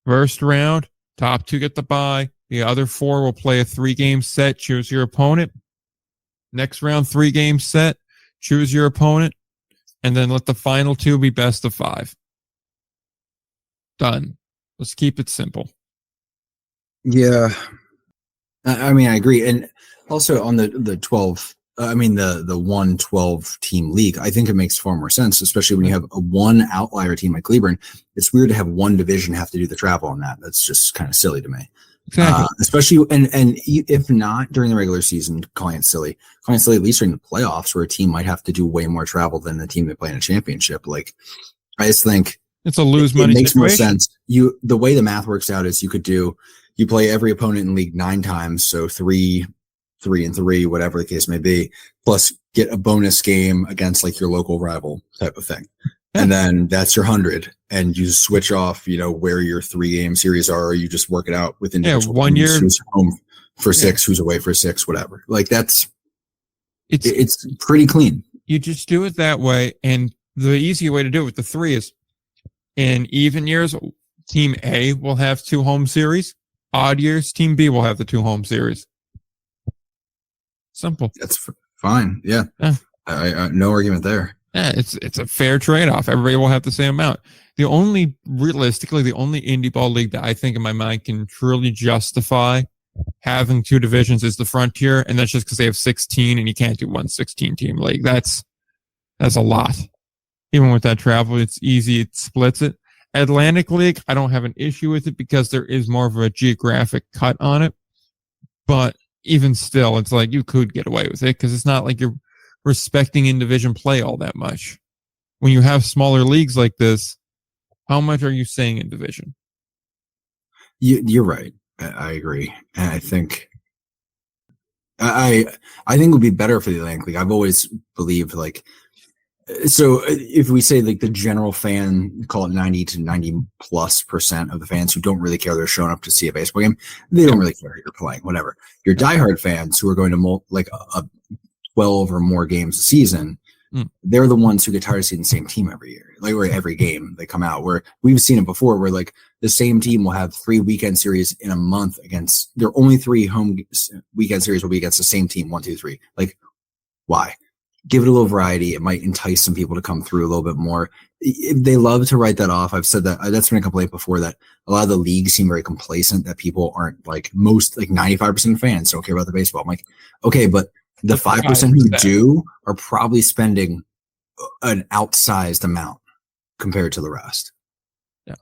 First round, top 2 get the bye. The other 4 will play a 3-game set. Choose your opponent. Next round, 3-game set. Choose your opponent. And then let the final 2 be best of 5. Done. Let's keep it simple. Yeah. I mean, I agree. And also on the 12, the 1-12 team league, I think it makes far more sense, especially when you have a one outlier team like Cleburne. It's weird to have one division have to do the travel on that. That's just kind of silly to me. Exactly. Especially, and if not during the regular season, calling it silly at least during the playoffs where a team might have to do way more travel than the team that play in a championship. Like, I just think it's a lose money. It makes situation. more sense. The way the math works out is you play every opponent in league 9 times. So 3 and 3, whatever the case may be, plus get a bonus game against like your local rival type of thing. And then that's your 100, and you switch off, where your 3-game series are, or you just work it out with individual 1 year, who's home for 6, who's away for 6, whatever. Like, it's pretty clean. You just do it that way. And the easy way to do it with the 3 is in even years, team A will have 2 home series. Odd years, team B will have the 2 home series. Simple. That's fine. Yeah. I no argument there. Yeah, it's a fair trade-off. Everybody will have the same amount. Realistically, the only indie ball league that I think in my mind can truly justify having two divisions is the Frontier, and that's just because they have 16 and you can't do one 16 team league. That's a lot. Even with that travel, it's easy. It splits it. Atlantic League, I don't have an issue with it because there is more of a geographic cut on it. But even still, it's like you could get away with it because it's not like you're respecting in division play all that much. When you have smaller leagues like this, how much are you saying in division? You're right. I agree. And I think it would be better for the Atlantic League. I've always believed like, so if we say like the general fan, call it 90 to 90+% of the fans who don't really care, they're showing up to see a baseball game. They don't really care who you're playing, whatever. Your diehard fans who are going to like a 12 or more games a season, they're the ones who get tired of seeing the same team every year, like or every game they come out. Where we've seen it before, where like the same team will have 3 weekend series in a month against their only 3 home weekend series will be against the same team. 1, 2, 3. Like, why? Give it a little variety. It might entice some people to come through a little bit more. They love to write that off. I've said that. That's been a complaint before, that a lot of the leagues seem very complacent, that people aren't like 95% of fans don't care about the baseball. I'm like, okay, but the 5% who do are probably spending an outsized amount compared to the rest. Yeah.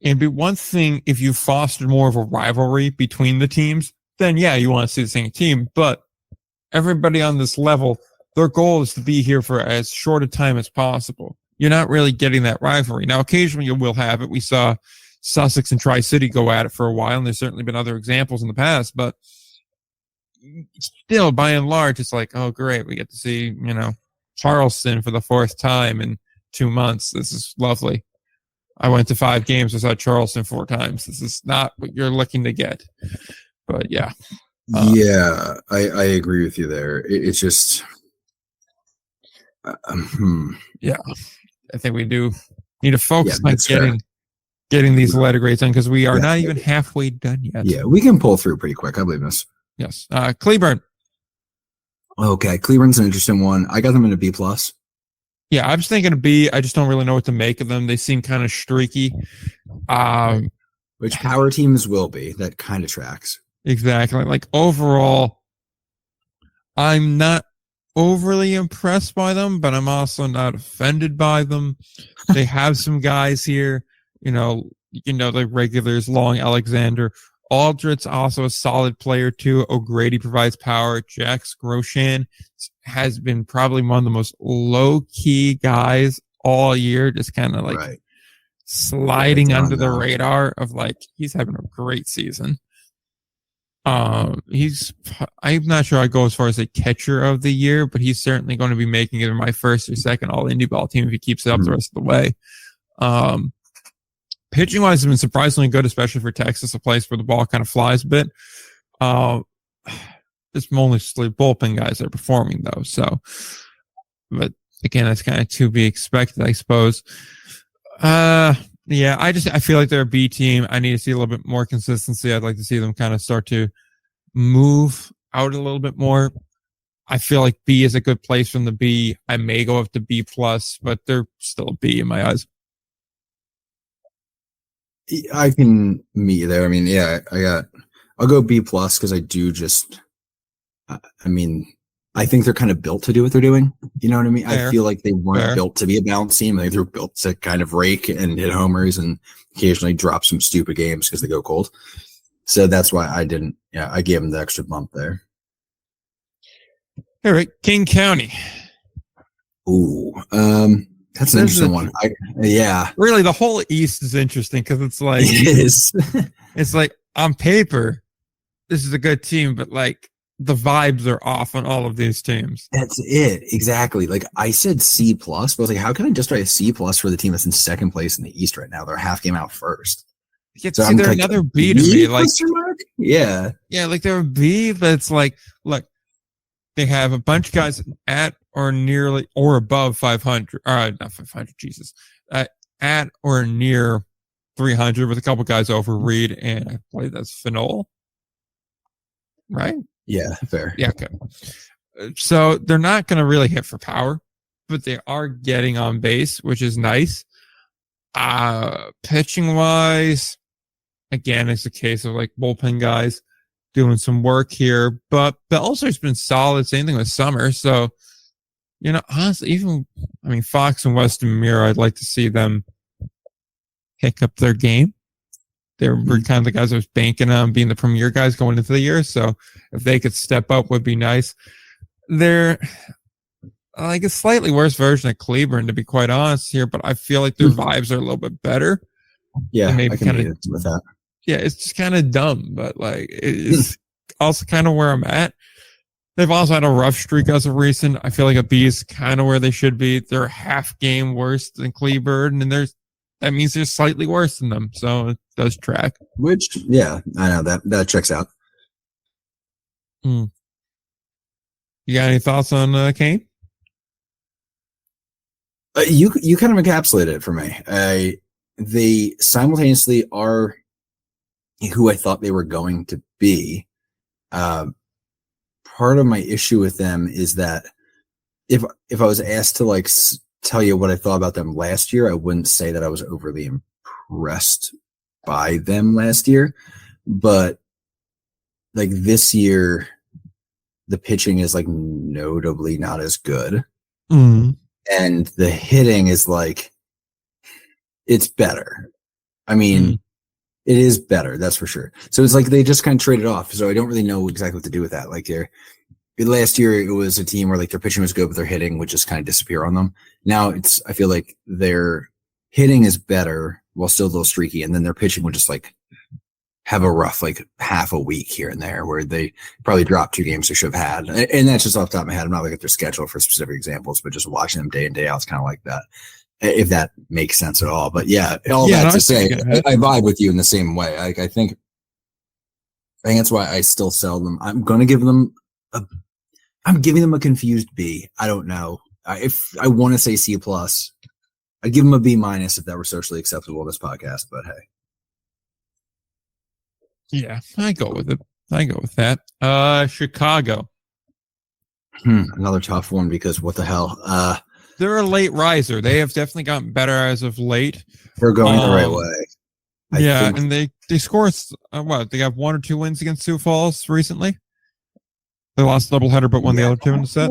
It'd be one thing if you fostered more of a rivalry between the teams, then yeah, you want to see the same team. But everybody on this level, their goal is to be here for as short a time as possible. You're not really getting that rivalry. Now, occasionally you will have it. We saw Sussex and Tri-City go at it for a while, and there's certainly been other examples in the past, but still, by and large, it's like, oh, great, we get to see, Charleston for the 4th time in 2 months. This is lovely. I went to 5 games. I saw Charleston 4 times. This is not what you're looking to get. But yeah. Yeah, I agree with you there. It's just... Yeah, I think we do need to focus on getting these letter grades in, because we are not even halfway done yet. Yeah, we can pull through pretty quick. I believe this. Yes. Cleburne. Okay, Cleburne's an interesting one. I got them in a B+. Yeah, I was thinking a B. I just don't really know what to make of them. They seem kind of streaky. Which power teams will be. That kind of tracks. Exactly. Like overall, I'm not overly impressed by them, but I'm also not offended by them. They have some guys here, the regulars, Long, Alexander. Aldrid's also a solid player too. O'Grady provides power. Jax Groshan has been probably one of the most low-key guys all year, just kind of like sliding under the radar of like, he's having a great season. I'm not sure I'd go as far as a catcher of the year, but he's certainly going to be making either my first or second all indie ball team if he keeps it up the rest of the way. Pitching wise has been surprisingly good, especially for Texas, a place where the ball kind of flies a bit. It's mostly bullpen guys that are performing though. So, but again, that's kind of to be expected, I suppose. Yeah, I feel like they're a B team. I need to see a little bit more consistency. I'd like to see them kind of start to move out a little bit more. I feel like B is a good place from the B. I may go up to B+, but they're still a B in my eyes. I can meet you there. I mean, yeah, I'll go B+ because I do I think they're kind of built to do what they're doing. You know what I mean? Fair. I feel like they weren't built to be a balanced team. I think they're built to kind of rake and hit homers and occasionally drop some stupid games because they go cold. So that's why I didn't. Yeah, I gave them the extra bump there. All right, King County. Ooh, that's an interesting one. Really, the whole East is interesting because it's like it is. It's like on paper, this is a good team, but like the vibes are off on all of these teams. That's it. Exactly. Like I said C+, but I was like, how can I just write a C+ for the team that's in second place in the East right now? They're a half game out first. Yeah, so they're like, another B to me. Like, yeah. Yeah, like they're a B, but it's like, look, they have a bunch of guys at or nearly or above 500. Not 500, Jesus. At or near 300 with a couple guys over Reed, and I believe that's Phenol. Right? Yeah, fair. Yeah, okay. So they're not going to really hit for power, but they are getting on base, which is nice. Pitching wise, again, it's a case of like bullpen guys doing some work here, but Belzer's been solid. Same thing with Summer. So, honestly, Fox and Weston Muir, I'd like to see them pick up their game. They were kind of the guys I was banking on being the premier guys going into the year. So if they could step up, would be nice. They're like a slightly worse version of Cleburne, to be quite honest here, but I feel like their vibes are a little bit better. Yeah, maybe I can kind of with that. Yeah, it's just kind of dumb, but like it's also kind of where I'm at. They've also had a rough streak as of recent. I feel like a B is kind of where they should be. They're half game worse than Cleburne, and that means they're slightly worse than them. So it does track. Which, yeah, I know that checks out. You got any thoughts on Kane? You kind of encapsulated it for me. They simultaneously are who I thought they were going to be. Part of my issue with them is that if I was asked to like tell you what I thought about them last year, I wouldn't say that I was overly impressed by them last year. But like this year, the pitching is like notably not as good. And the hitting is like, it's better. I mean, it is better, that's for sure. So it's like they just kind of traded off. So I don't really know exactly what to do with that. Like last year, it was a team where like their pitching was good, but their hitting would just kind of disappear on them. Now I feel like their hitting is better while still a little streaky, and then their pitching would just like have a rough like half a week here and there where they probably dropped 2 games they should have had. And that's just off the top of my head. I'm not looking at their schedule for specific examples, but just watching them day in, day out, it's kind of like that. If that makes sense at all. But yeah, that to say, I vibe with you in the same way. Like, I think that's why I still sell them. I'm giving them a confused B. I don't know. If I want to say C+, I'd give them a B- if that were socially acceptable in this podcast, but hey. Yeah, I go with it. I go with that. Chicago. Another tough one because what the hell? They're a late riser. They have definitely gotten better as of late. They're going the right way. I think. And they score they got 1 or 2 wins against Sioux Falls recently. They lost a doubleheader, but won the other 2 in the set.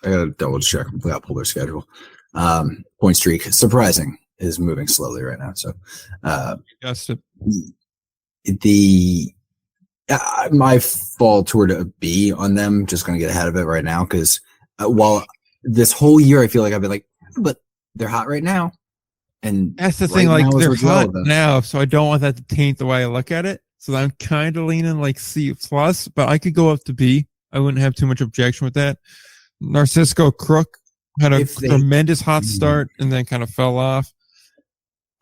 I gotta double check. I gotta pull their schedule. Point streak, surprising, is moving slowly right now. So, my fall toward a B on them. Just gonna get ahead of it right now because while this whole year I feel like I've been like, but they're hot right now, and that's the thing. Like they're hot now, so I don't want that to taint the way I look at it. So I'm kind of leaning like C+, but I could go up to B. I wouldn't have too much objection with that. Narcisco Crook had a tremendous hot start and then kind of fell off.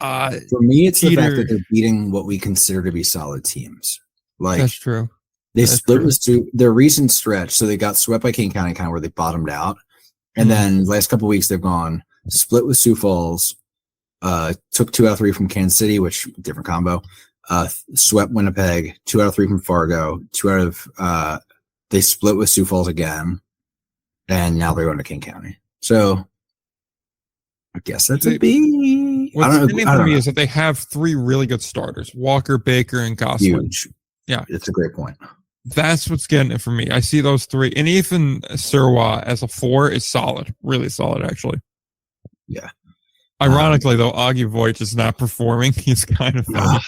For me, it's the fact that they're beating what we consider to be solid teams. Like that's true. They split with their recent stretch, so they got swept by King County, kind of where they bottomed out, and then the last couple of weeks they've gone split with Sioux Falls, took 2 out of 3 from Kansas City, which different combo. Swept Winnipeg, 2 out of 3 from Fargo, 2 out of they split with Sioux Falls again, and now they're going to King County. So I guess that's a B. What's interesting for me is that they have 3 really good starters: Walker, Baker, and Gosselin. Huge. Yeah, it's a great point. That's what's getting it for me. I see those 3, and even Surwa as a 4 is solid, really solid, actually. Yeah. Ironically, though, Augie Voigt is not performing. He's kind of funny.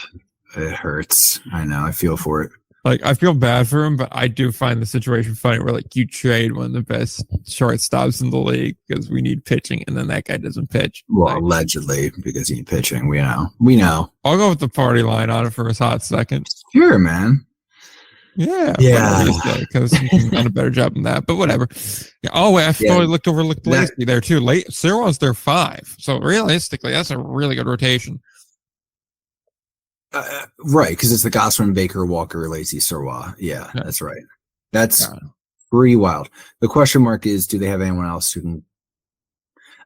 It hurts. I know. I feel for it. Like, I feel bad for him, but I do find the situation funny where, like, you trade one of the best shortstops in the league because we need pitching, and then that guy doesn't pitch. Well, like, allegedly, because you need pitching. We know. I'll go with the party line on it for a hot second. Sure, man. Yeah. Because he's done a better job than that, but whatever. Yeah, I totally overlooked Lacey there, too. Sirwan's their 5. So, realistically, that's a really good rotation. Right, because it's the Gosselin, Baker, Walker, Lacey, Surwa. Yeah, that's right. That's pretty wild. The question mark is, do they have anyone else who can?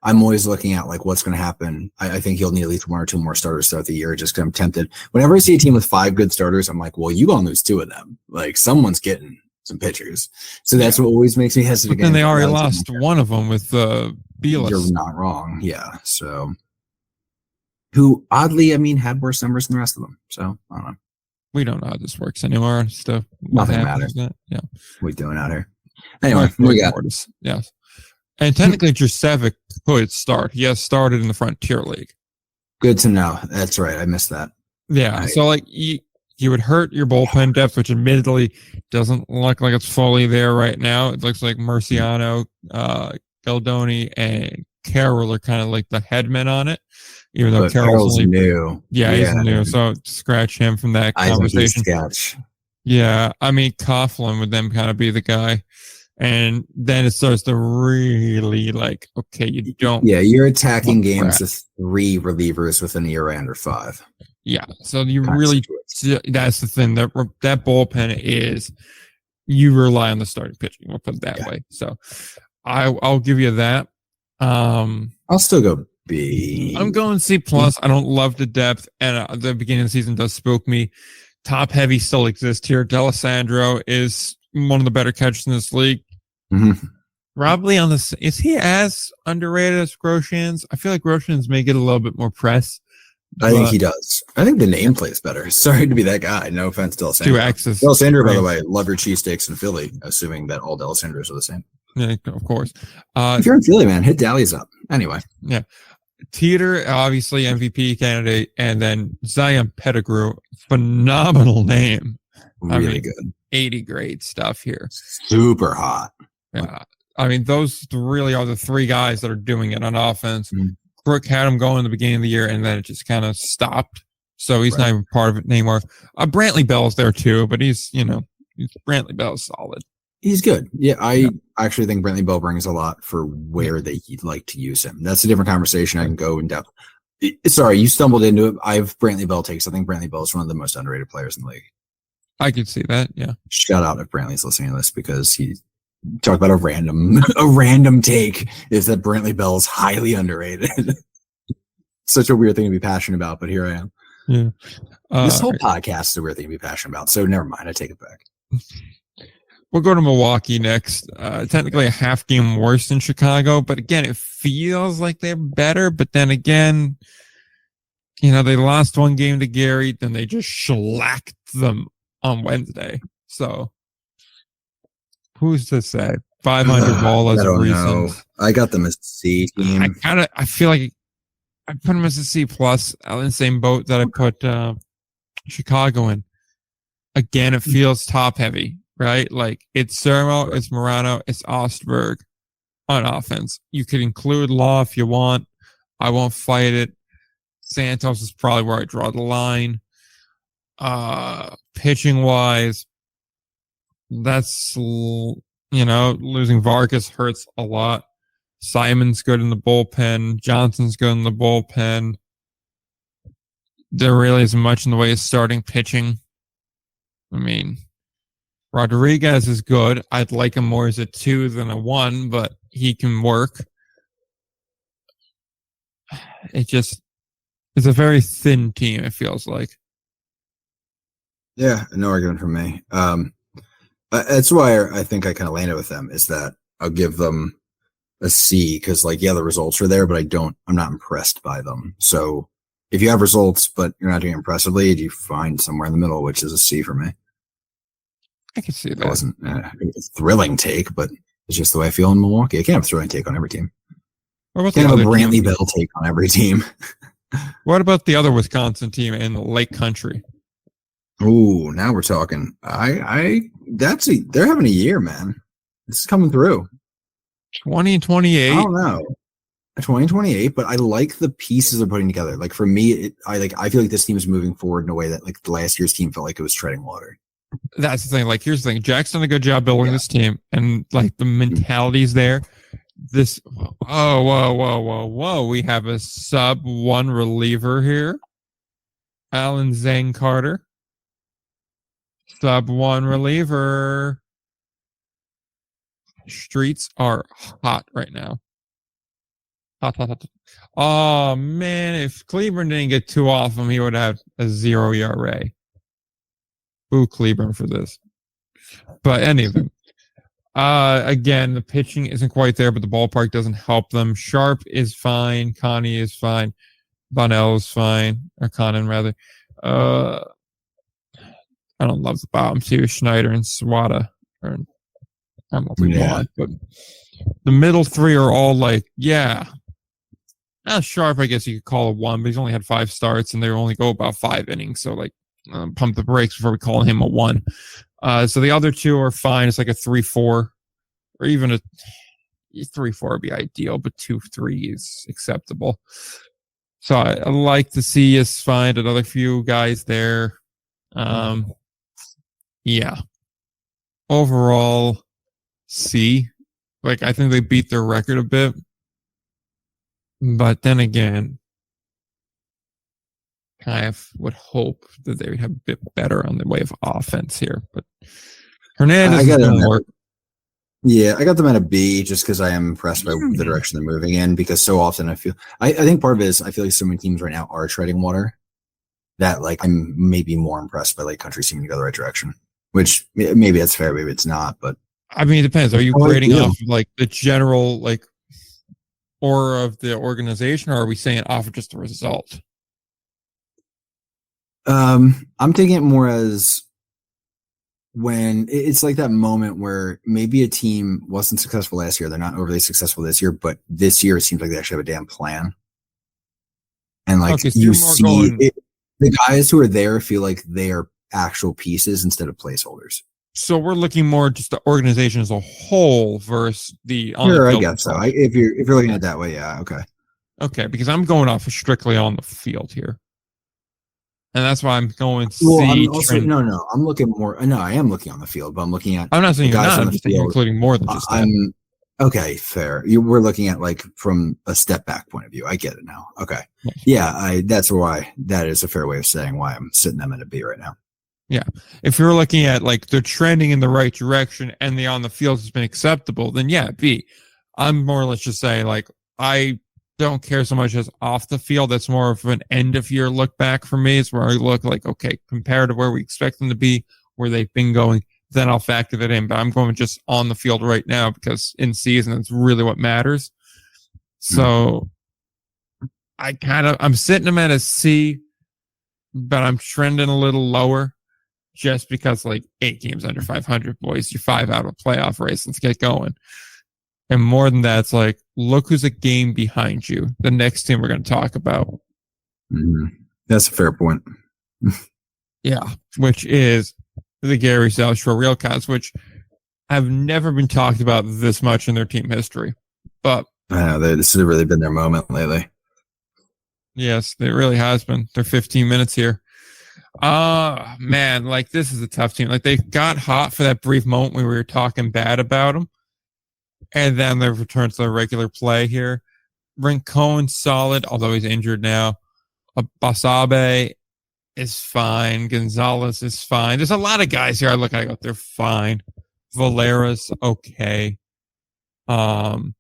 I'm always looking at like what's going to happen. I think you'll need at least 1 or 2 more starters throughout the year, just because I'm tempted. Whenever I see a team with 5 good starters, I'm like, well, you gonna lose 2 of them. Like someone's getting some pitchers, so that's what always makes me hesitant. But then they already lost one of them with Belis. You're not wrong. Yeah. So, who oddly, I mean, had worse numbers than the rest of them. So, I don't know. We don't know how this works anymore. Stuff. Nothing matters. Yeah. What are we doing out here? Anyway, we got. Yes. And technically, Jurcevic could start. He has started in the Frontier League. Good to know. That's right. I missed that. Yeah. So, like, you would hurt your bullpen depth, which admittedly doesn't look like it's fully there right now. It looks like Murciano, Galdoni, and Carroll are kind of like the headmen on it. Even though Carroll's only new. Yeah, he's new. So scratch him from that conversation. Yeah. I mean, Coughlin would then kind of be the guy. And then it starts to really like, okay, you don't. Yeah, you're attacking games with 3 relievers with an ERA under 5. Yeah, so you really, that's the thing, that bullpen is, you rely on the starting pitching, we'll put it that way. So I'll give you that. I'll still go B. I'm going C+. I don't love the depth, and the beginning of the season does spook me. Top heavy still exists here. D'Alessandro is one of the better catchers in this league. Mm-hmm. Probably on this. Is he as underrated as Groshans? I feel like Groshans may get a little bit more press. I think he does. I think the name plays better. Sorry to be that guy. No offense, D'Alessandro. 2X's. D'Alessandro, by the way, love your cheesesteaks in Philly, assuming that all D'Alessandros are the same. Yeah, of course. If you're in Philly, man, hit Dally's up. Anyway. Yeah. Teeter, obviously MVP candidate, and then Zion Pettigrew, phenomenal name. Really good. 80 grade stuff here. Super hot. Yeah. I mean, those really are the 3 guys that are doing it on offense. Mm-hmm. Brooke had him going in the beginning of the year, and then it just kind of stopped. So he's not even part of it anymore. Brantley Bell's there too, but Brantley Bell's solid. He's good. Yeah, I actually think Brantley Bell brings a lot for where they'd like to use him. That's a different conversation. I can go in depth. Sorry, you stumbled into it. I have Brantley Bell takes. I think Brantley Bell is one of the most underrated players in the league. I could see that. Yeah. Shout out if Brantley's listening to this, because he talked about a random take is that Brantley Bell is highly underrated. Such a weird thing to be passionate about, but here I am. Yeah. This whole podcast is a weird thing to be passionate about. So never mind. I take it back. We'll go to Milwaukee next. Technically a half game worse than Chicago, but again, it feels like they're better. But then again, they lost 1 game to Gary, then they just shellacked them on Wednesday. So who's to say? 500 ball as a recent. I got them as C team. I feel like I put them as a C plus, in the same boat that I put Chicago in. Again, it feels top heavy, right? Like it's Sermo, it's Morano, it's Ostberg on offense. You could include Law if you want. I won't fight it. Santos is probably where I draw the line. Pitching wise, that's, losing Vargas hurts a lot. Simon's good in the bullpen. Johnson's good in the bullpen. There really isn't much in the way of starting pitching. I mean, Rodriguez is good. I'd like him more as a 2 than a 1, but he can work. It's a very thin team, it feels like. Yeah, no argument from me. That's why I think I kind of landed with them, is that I'll give them a C because, the results are there, but I'm not impressed by them. So if you have results, but you're not doing impressively, you find somewhere in the middle, which is a C for me. I can see that. It wasn't a thrilling take, but it's just the way I feel in Milwaukee. I can't have a thrilling take on every team. Can't have a Brantley Bell take on every team. What about the other Wisconsin team in Lake Country? Ooh, now we're talking. They're having a year, man. This is coming through. 2028. I don't know. 2028, but I like the pieces they're putting together. Like for me, I feel like this team is moving forward in a way that the last year's team felt like it was treading water. That's the thing. Here's the thing. Jack's done a good job building this team, and the mentality's there. Whoa. We have a sub 1 reliever here. Alan Zane Carter. Sub 1 reliever. Streets are hot right now. Hot. Oh, man. If Cleveland didn't get 2 off him, he would have a 0 ERA. Boo Cleveland for this. But anyway, Again, the pitching isn't quite there, but the ballpark doesn't help them. Sharp is fine. Connie is fine. Bonnell is fine. Or Conan, rather. I don't love the bottom two, Schneider and Swada. Or, I don't know if we want, but the middle three are all like, yeah. Sharp, I guess you could call a 1, but he's only had 5 starts and they only go about 5 innings. So, like, pump the brakes before we call him a 1. So the other two are fine. It's like a 3-4, or even a 3-4 would be ideal, but 2-3 is acceptable. So I like to see us find another few guys there. Yeah. Overall, C. Like, I think they beat their record a bit. But then again, kind of would hope that they would have a bit better on the way of offense here. But Hernandez is going to work. Yeah, I got them at a B just because I am impressed by the direction they're moving in, because so often I think part of it is I feel like so many teams right now are treading water that, like, I'm maybe more impressed by, like, Country seeming to go the right direction, which maybe that's fair, maybe it's not, but I mean, it depends. Are you grading off of, like, the general, like, aura of the organization, or are we saying off of just the result? I'm taking it more as when it's like that moment where maybe a team wasn't successful last year, they're not overly successful this year, but this year it seems like they actually have a damn plan. And, like, so you see the guys who are there feel like they are actual pieces instead of placeholders. So we're looking more just the organization as a whole versus the on sure, the I guess so. If you're looking at it that way, yeah, okay, because I'm going off of strictly on the field here, and that's why I'm going C. Well, I'm also, no, I'm looking more. No, I am looking on the field, but I'm looking at. I'm not saying you're not. I'm just saying you're including more than just that. Okay, fair. We're looking at, like, from a step back point of view. I get it now. Okay, yeah, that's why that is a fair way of saying why I'm sitting them at a B right now. Yeah. If you're looking at, like, they're trending in the right direction and the on the field has been acceptable, then yeah, B. I'm more or less just saying, like, I don't care so much as off the field. That's more of an end of year look back for me. It's where I look like, okay, compared to where we expect them to be, where they've been going, then I'll factor that in. But I'm going just on the field right now because in season, it's really what matters. So I'm sitting them at a C, but I'm trending a little lower. Just because, like, 8 games under 500, boys, you're 5 out of a playoff race. Let's get going. And more than that, it's like, look who's a game behind you. The next team we're going to talk about. Mm-hmm. That's a fair point. Yeah, which is the Gary South Shore Realcats, which have never been talked about this much in their team history. But I know, this has really been their moment lately. Yes, it really has been. They're 15 minutes here. Man, like, this is a tough team. Like, they got hot for that brief moment when we were talking bad about them, and then they've returned to their regular play here. Rincon solid, although he's injured now. Basabe is fine. Gonzalez is fine. There's a lot of guys here I look at, I go, they're fine. Valera's okay. Gio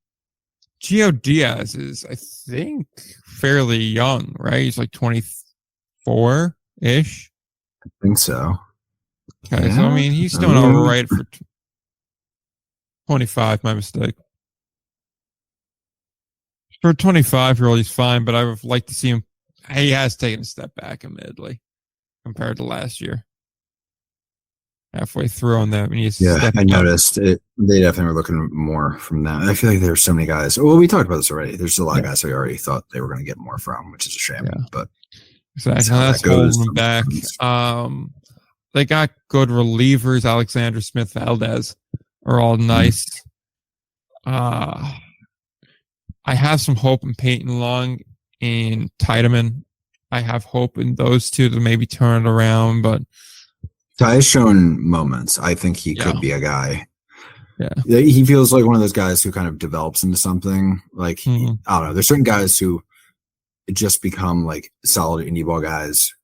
Diaz is, I think, fairly young, right? He's like 24 ish. I think so. Okay, yeah. So I mean, he's doing all right for 25. My mistake. For a 25-year-old, he's fine, but I would like to see him. He has taken a step back, admittedly, compared to last year. Halfway through on that, I noticed it. They definitely were looking more from that. I feel like there's so many guys. Well, we talked about this already. There's a lot of guys we already thought they were going to get more from, which is a shame. Yeah. But exactly, that's holding them back. They got good relievers. Alexander Smith, Valdez are all nice. I have some hope in Peyton Long and Tiedemann. I have hope in those two to maybe turn it around, but Ty has shown moments. I think he could be a guy. Yeah. He feels like one of those guys who kind of develops into something. Like, I don't know. There's certain guys who just become, like, solid indie ball guys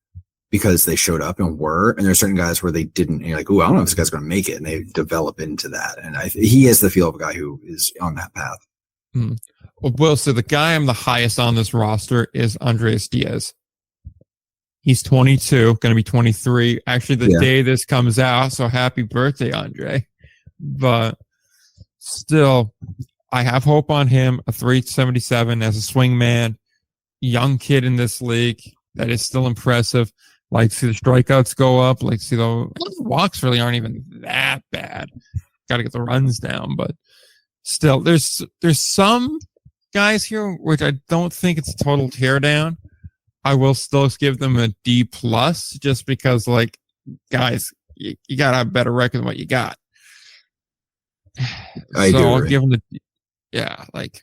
because they showed up and were. And there's certain guys where they didn't. And you're like, oh, I don't know if this guy's going to make it. And they develop into that. And he has the feel of a guy who is on that path. Well, Will, so the guy I'm the highest on this roster is Andres Diaz. He's 22, going to be 23. Actually, the day this comes out, so happy birthday, Andre. But still, I have hope on him. A 377 as a swing man, young kid in this league that is still impressive. Like to see the strikeouts go up. Like to see the walks really aren't even that bad. Got to get the runs down, but still, there's some guys here which I don't think it's a total teardown. I will still give them a D plus just because, like, guys, you gotta have a better record than what you got. I'll give them like.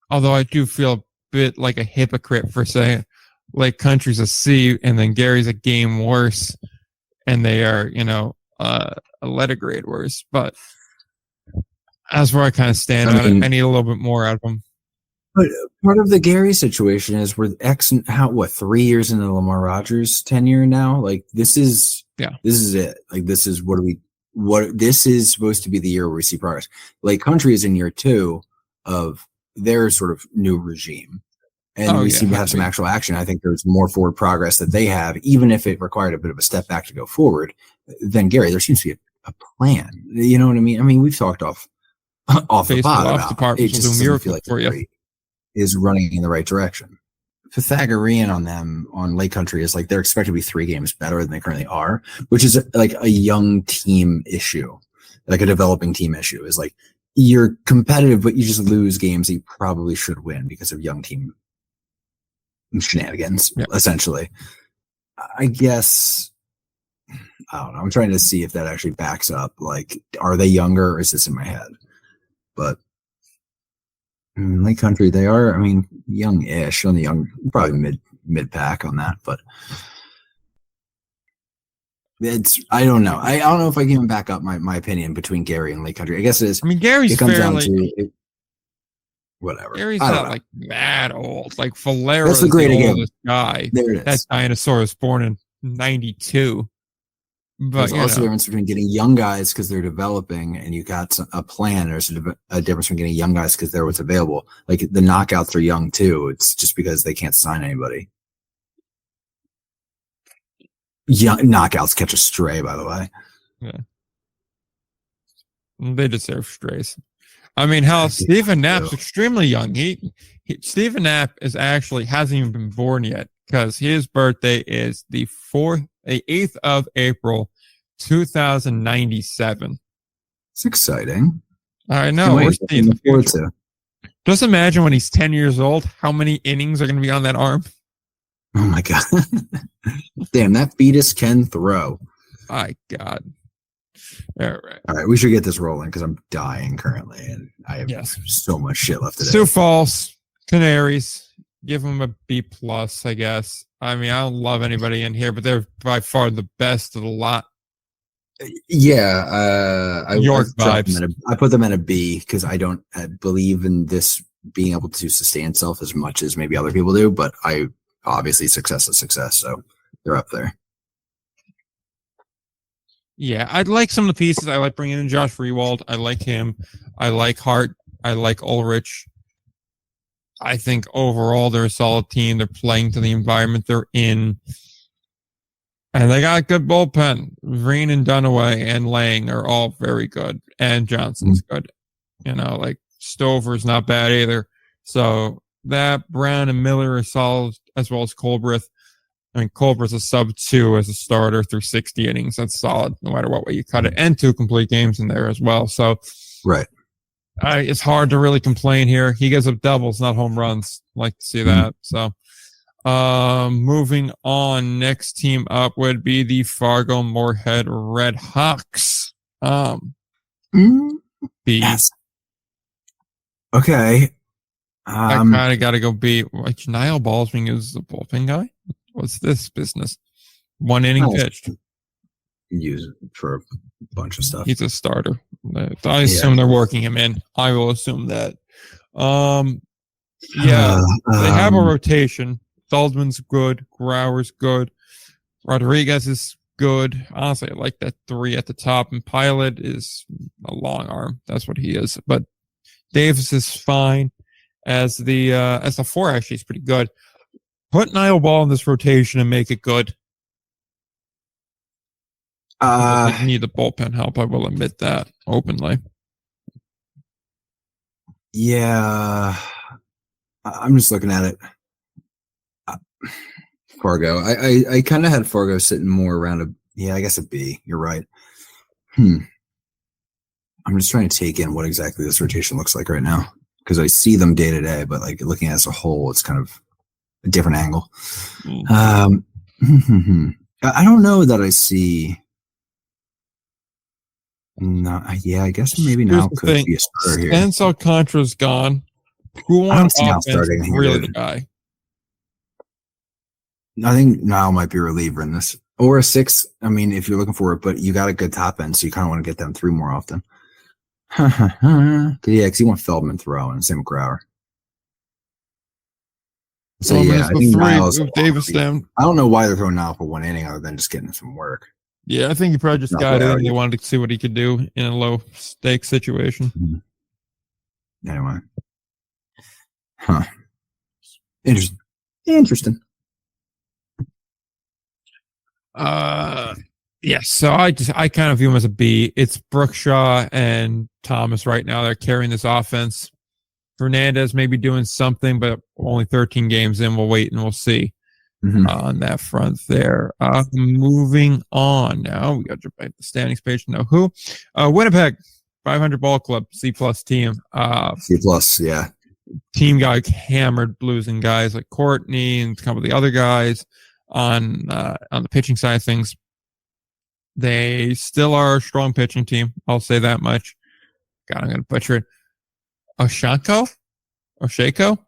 Although I do feel a bit like a hypocrite for saying Lake Country's a C and then Gary's a game worse, and they are, a letter grade worse. But that's where I kind of stand on it. I need a little bit more out of them. But part of the Gary situation is we're 3 years into the Lamar Rogers tenure now. Like this is it. Like this is this is supposed to be the year where we see progress. Lake Country is in year 2 of their sort of new regime. And we seem to have some actual action. I think there's more forward progress that they have, even if it required a bit of a step back to go forward, than Gary. There seems to be a plan. You know what I mean? I mean, we've talked off the pot about it. Just doesn't feel like Gary is running in the right direction. Pythagorean on them on Lake Country is like they're expected to be 3 games better than they currently are, which is like a young team issue, like a developing team issue. Is like you're competitive, but you just lose games that you probably should win because of young team shenanigans, essentially. I guess I don't know. I'm trying to see if that actually backs up. Like, are they younger or is this in my head? But Lake Country, they are, I mean, young-ish on the young, probably mid pack on that, but I don't know. I don't know if I can even back up my opinion between Gary and Lake Country. I guess it is. I mean, Gary's fairly whatever. Gary's not like that old. Like Valero is the oldest guy. There it is. That dinosaur was born in 92. But there's also a difference between getting young guys because they're developing and you got a plan. There's a difference between getting young guys because they're what's available. Like the knockouts are young too. It's just because they can't sign anybody. Young knockouts catch a stray, by the way. Yeah. They deserve strays. I mean, Stephen Knapp's extremely young. Stephen Knapp hasn't even been born yet because his birthday is the 8th of April, 2097. It's exciting. I know. We're seeing the future. Just imagine when he's 10 years old, how many innings are going to be on that arm. Oh my God. Damn, that fetus can throw. My God. All right. We should get this rolling because I'm dying currently and I have so much shit left to do. Sioux Falls, Canaries, give them a B plus, I guess. I mean, I don't love anybody in here, but they're by far the best of the lot. Yeah. York vibes. I put them at a B because I don't believe in this being able to sustain itself as much as maybe other people do, but obviously success is success, so they're up there. Yeah, I like some of the pieces. I like bringing in Josh Rewald. I like him. I like Hart. I like Ulrich. I think overall they're a solid team. They're playing to the environment they're in. And they got a good bullpen. Green and Dunaway and Lang are all very good. And Johnson's good. Like Stover's not bad either. So that Brown and Miller are solid, as well as Colbreth. I mean, Colbreth's a sub-2 as a starter through 60 innings. That's solid, no matter what way you cut it. And 2 complete games in there as well. So, right. It's hard to really complain here. He gives up doubles, not home runs. Like to see that. So, moving on, next team up would be the Fargo Moorhead Red Hawks. B. Yes. Okay. I kind of got to go B. Like Niall Baldwin is the bullpen guy. What's this business? 1 inning pitched. Use it for a bunch of stuff. He's a starter. I assume they're working him in. I will assume that. They have a rotation. Feldman's good. Grauer's good. Rodriguez is good. Honestly, I like that 3 at the top. And Pilot is a long arm. That's what he is. But Davis is fine. As the 4, actually, is pretty good. Put Niall Ball in this rotation and make it good. They need the bullpen help. I will admit that openly. Yeah, I'm just looking at it. Uh, Fargo. I kind of had Fargo sitting more around a. Yeah, I guess a B. You're right. I'm just trying to take in what exactly this rotation looks like right now because I see them day to day, but like looking at it as a whole, it's kind of a different angle. I don't know that I see. No, yeah, I guess maybe Here's now the could thing: be a starter here. since Alcantara's gone, who I on don't see Now offense starting is here. really the guy? I think Now might be a reliever in this, or a six. I mean, if you're looking for it, but you got a good top end, so you kind of want to get them through more often. Yeah, because you want Feldman throwing, same with Grauer. So Well, yeah, there's I the think three. Niles. Move Davis down. I don't know why they're throwing Niles for one inning other than just getting some work. Yeah, I think he probably just Not got bad. in. They wanted to see what he could do in a low stake situation. Anyway, interesting. Interesting. Yes. So I kind of view him as a B. It's Brookshaw and Thomas right now. They're carrying this offense. Fernandez may be doing something, but only 13 games in. We'll wait and we'll see on that front there. Moving on now, we got to jump back to the standings page. Know who? Winnipeg 500 Ball Club C+ team. C+, yeah. Team got hammered, losing guys like Courtney and a couple of the other guys on the pitching side of things. They still are a strong pitching team. I'll say that much. God, I'm going to butcher it. Oshako? Shako,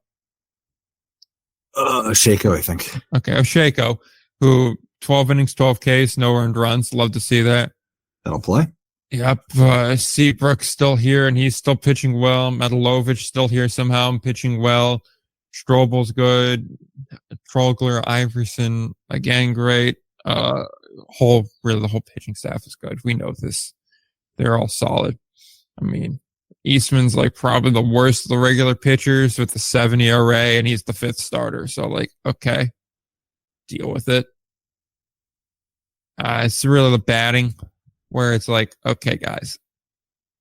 I think. Okay, Oshako, who 12 innings, 12 Ks, no earned runs. Love to see that. That'll play. Yep. Seabrook's still here, and he's still pitching well. Metalovich still here somehow, pitching well. Strobel's good. Trogler, Iverson, again, great. The whole pitching staff is good. We know this. They're all solid. I mean, Eastman's like probably the worst of the regular pitchers with the 7 ERA, and he's the 5th starter. So, like, okay, deal with it. It's really the batting where it's like, okay, guys,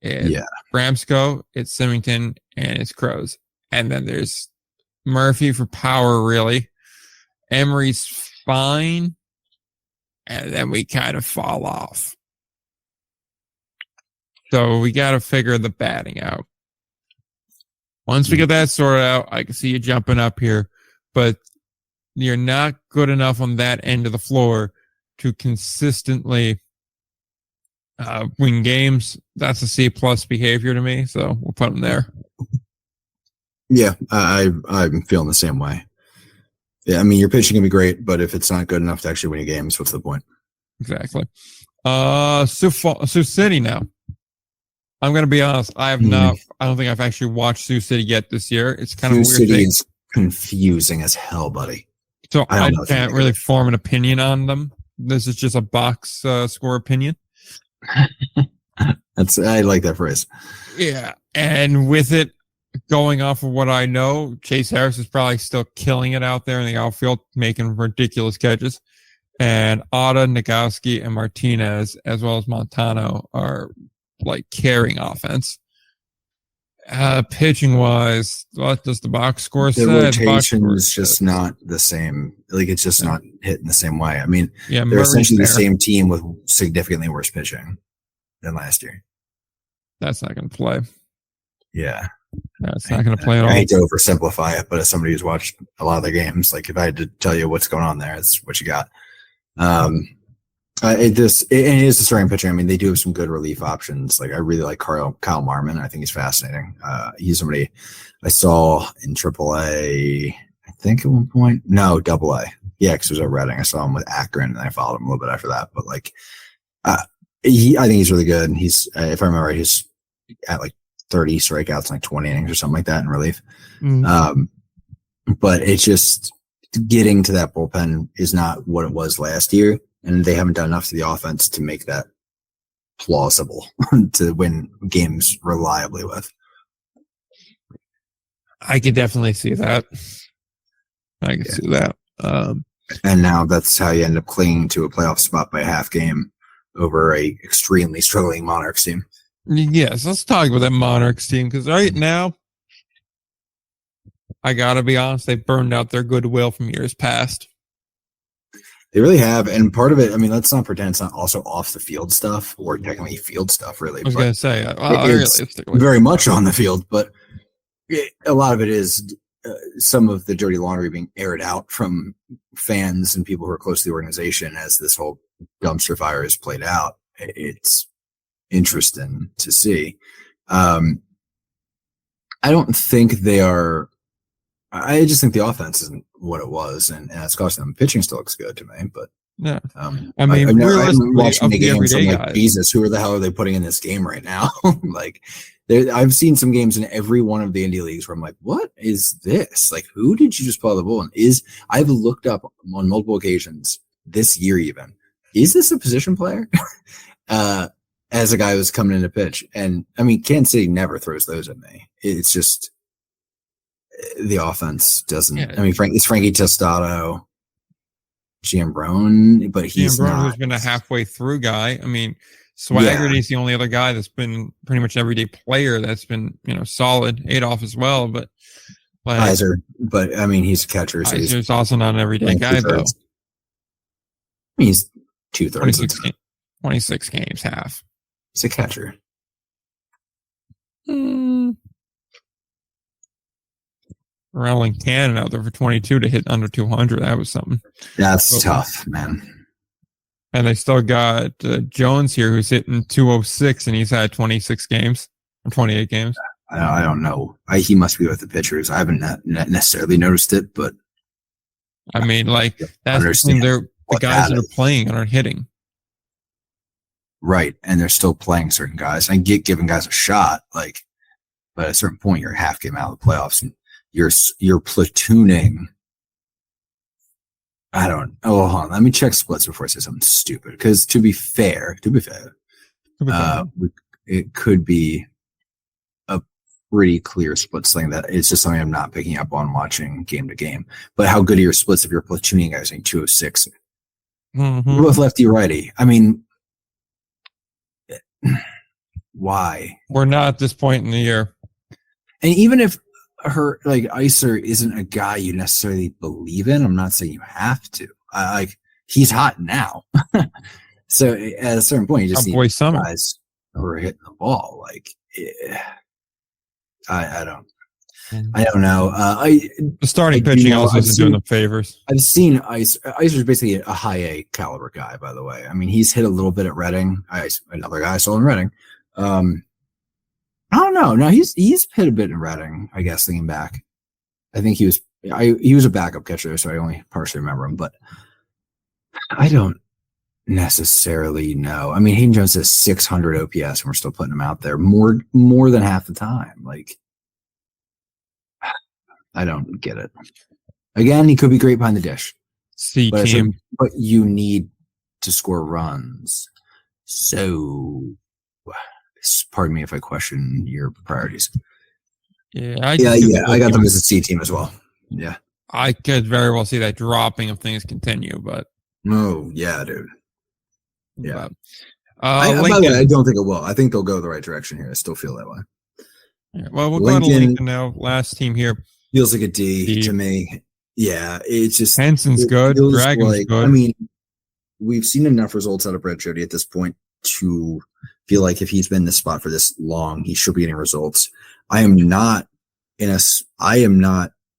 it's Bramsko, it's Symington, and it's Crows. And then there's Murphy for power, really. Emery's fine. And then we kind of fall off. So we got to figure the batting out. Once we get that sorted out, I can see you jumping up here. But you're not good enough on that end of the floor to consistently win games. That's a C+ behavior to me. So we'll put them there. Yeah, I'm feeling the same way. Yeah, I mean, your pitching can be great, but if it's not good enough to actually win games, what's the point? Exactly. Sioux City now. I'm going to be honest. I don't think I've actually watched Sioux City yet this year. It's kind of a weird City thing. Is confusing as hell, buddy. So I can't really form an opinion on them. This is just a box score opinion. I like that phrase. Yeah. And with it going off of what I know, Chase Harris is probably still killing it out there in the outfield, making ridiculous catches. And Otta, Nagowski, and Martinez, as well as Montano, are like carrying offense. Pitching wise, what does the box score say? The rotation is just not the same. Like, it's just not hitting the same way. I mean, they're essentially the same team with significantly worse pitching than last year. That's not going to play. Yeah. No, it's not going to play at all. I hate to oversimplify it, but as somebody who's watched a lot of their games, like if I had to tell you what's going on there, it's what you got. It is the starting pitching. I mean, they do have some good relief options. Like, I really like Kyle Marmon. I think he's fascinating. He's somebody I saw in AAA, I think at one point. No, AA. Yeah, because it was at Reading. I saw him with Akron, and I followed him a little bit after that. But like, I think he's really good. And he's, if I remember right, he's at like 30 strikeouts, like 20 innings or something like that in relief. But it's just getting to that bullpen is not what it was last year. And they haven't done enough to the offense to make that plausible to win games reliably with. I could definitely see that. I can see that. And now that's how you end up clinging to a playoff spot by a half game over a extremely struggling Monarchs team. Yes, let's talk about that Monarchs team, because right now I gotta be honest, they burned out their goodwill from years past. They really have, and part of it, I mean, let's not pretend it's not also off the field stuff or technically field stuff, really. I was but gonna say, it's realistically, very much on the field, but a lot of it is some of the dirty laundry being aired out from fans and people who are close to the organization as this whole dumpster fire is played out. It's interesting to see. I don't think they are. I just think the offense isn't what it was, and that's costing them. Pitching still looks good to me, but yeah. I mean, I'm realistically, watching of the the games. I'm everyday like, guys, Jesus, who the hell are they putting in this game right now? Like, I've seen some games in every one of the indie leagues where I'm like, what is this? Like, who did you just pull the ball in? I've looked up on multiple occasions this year even, is this a position player? As a guy who's coming in to pitch. And I mean, Kansas City never throws those at me. It's just the offense doesn't. Yeah. I mean, it's Frankie Tostado, Giambrone, but he's Giambrone, not. who's been a halfway through guy. I mean, Swaggerty's the only other guy that's been pretty much an everyday player that's been, solid. Adolf as well, but like, Kaiser, but I mean, he's a catcher, so he's also not an everyday guy though. I mean, he's 2/3. 26 games, half. He's a catcher. Rolling Cannon out there for 22 to hit under 200. That was something. That's tough, man. And they still got Jones here, who's hitting 206, and he's had 26 games or 28 games. I don't know. He must be with the pitchers. I haven't necessarily noticed it, but I mean, like that's the thing. The guys that are playing aren't hitting. Right, and they're still playing certain guys and giving guys a shot. Like, but at a certain point, you're a half game out of the playoffs, and you're platooning. I don't. Oh, hold on. Let me check splits before I say something stupid. Because to be fair, it could be a pretty clear splits thing that it's just something I'm not picking up on watching game to game. But how good are your splits if you're platooning guys in 206? Mm-hmm. Both lefty righty. I mean, why? We're not at this point in the year. And even if Iser isn't a guy you necessarily believe in, I'm not saying you have to. He's hot now. So at a certain point, you just need guys who are hitting the ball. Like, I don't know. The starting pitching also isn't doing them favors. I've seen Iser's basically a high A caliber guy, by the way. I mean, he's hit a little bit at Reading. Another guy I saw in Reading. I don't know. No, he's hit a bit in Reading, I guess, thinking back. I think he was a backup catcher, so I only partially remember him, but I don't necessarily know. I mean, Hayden Jones has 600 OPS, and we're still putting him out there more than half the time. Like, I don't get it. Again, he could be great behind the dish. But you need to score runs. So, pardon me if I question your priorities. Yeah, I got them as a C team as well. Yeah, I could very well see that dropping if things continue, but dude. Yeah. By the way, I don't think it will. I think they'll go the right direction here. I still feel that way. Yeah, well, we'll go to Lincoln now. Last team here feels like a D to me. Yeah, it's just Henson's good. Dragon's good. I mean, we've seen enough results out of Brett Jody at this point to feel like if he's been in this spot for this long, he should be getting results. I am not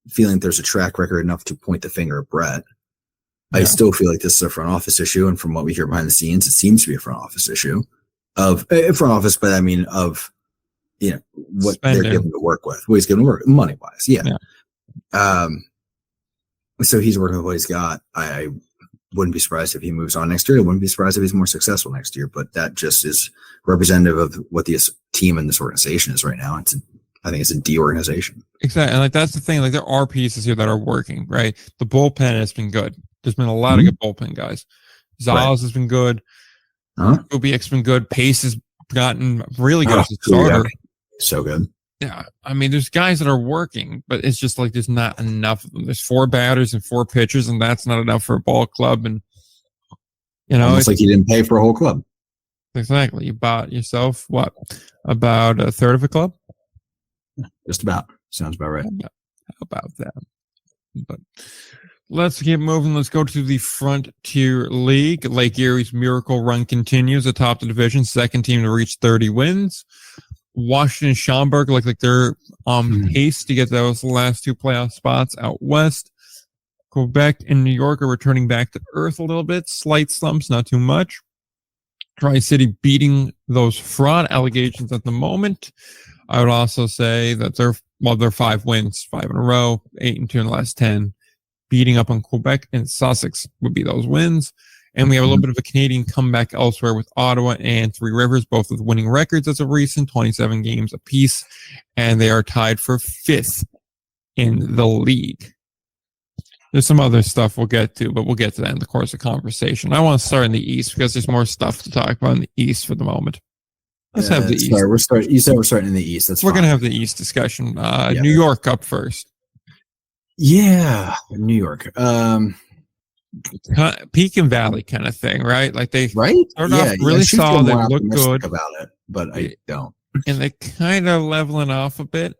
feeling there's a track record enough to point the finger at Brett. Yeah. I still feel like this is a front office issue, and from what we hear behind the scenes, it seems to be a front office issue but I mean of what they're given to work with, what he's given to work money wise. Yeah. So he's working with what he's got. I wouldn't be surprised if he moves on next year. I wouldn't be surprised if he's more successful next year, but that just is representative of what this team and this organization is right now. I think it's a de-organization. Exactly. And that's the thing. There are pieces here that are working, right? The bullpen has been good. There's been a lot of good bullpen guys. Zales has been good. Kubiak's been good. Pace has gotten really good as a starter. So good. Yeah. I mean, there's guys that are working, but it's just like there's not enough of them. There's 4 batters and 4 pitchers, and that's not enough for a ball club. And, it's like you didn't pay for a whole club. Exactly. You bought yourself, what, about a third of a club? Just about. Sounds about right. How about that? But let's keep moving. Let's go to the Frontier League. Lake Erie's miracle run continues atop the division, second team to reach 30 wins. Washington and Schaumburg look like they're on pace to get those last two playoff spots out west. Quebec and New York are returning back to earth a little bit. Slight slumps, not too much. Tri-City beating those fraud allegations at the moment. I would also say that they're 5 wins, 5 in a row, 8 and 2 in the last 10. Beating up on Quebec and Sussex would be those wins. And we have a little bit of a Canadian comeback elsewhere with Ottawa and Three Rivers, both with winning records as of recent, 27 games apiece. And they are tied for 5th in the league. There's some other stuff we'll get to, but we'll get to that in the course of conversation. I want to start in the East because there's more stuff to talk about in the East for the moment. Let's have the East. You said we're starting in the East. We're going to have the East discussion. New York up first. Yeah, New York. Peak and valley kind of thing, right? Like they started off really solid. They look good about it, but I don't. And they kind of leveling off a bit.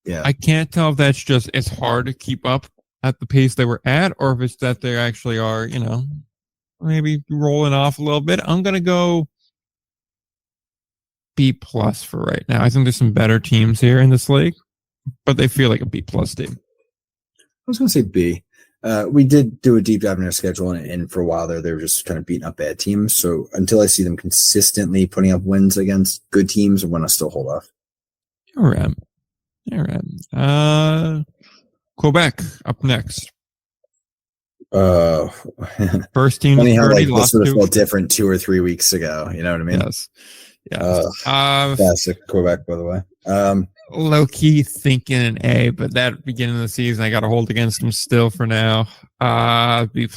Yeah, I can't tell if that's just it's hard to keep up at the pace they were at, or if it's that they actually are, maybe rolling off a little bit. I'm gonna go B+ for right now. I think there's some better teams here in this league, but they feel like a B+ team. I was gonna say B. We did do a deep dive in their schedule, and for a while there, they were just kind of beating up bad teams. So until I see them consistently putting up wins against good teams, I'm going to still hold off. All right. Quebec up next. First team. Funny how this would have felt different 2 or 3 weeks ago. You know what I mean? Yes. Classic Quebec, by the way. Low key thinking an A, but that beginning of the season, I got to hold against them still for now. B+.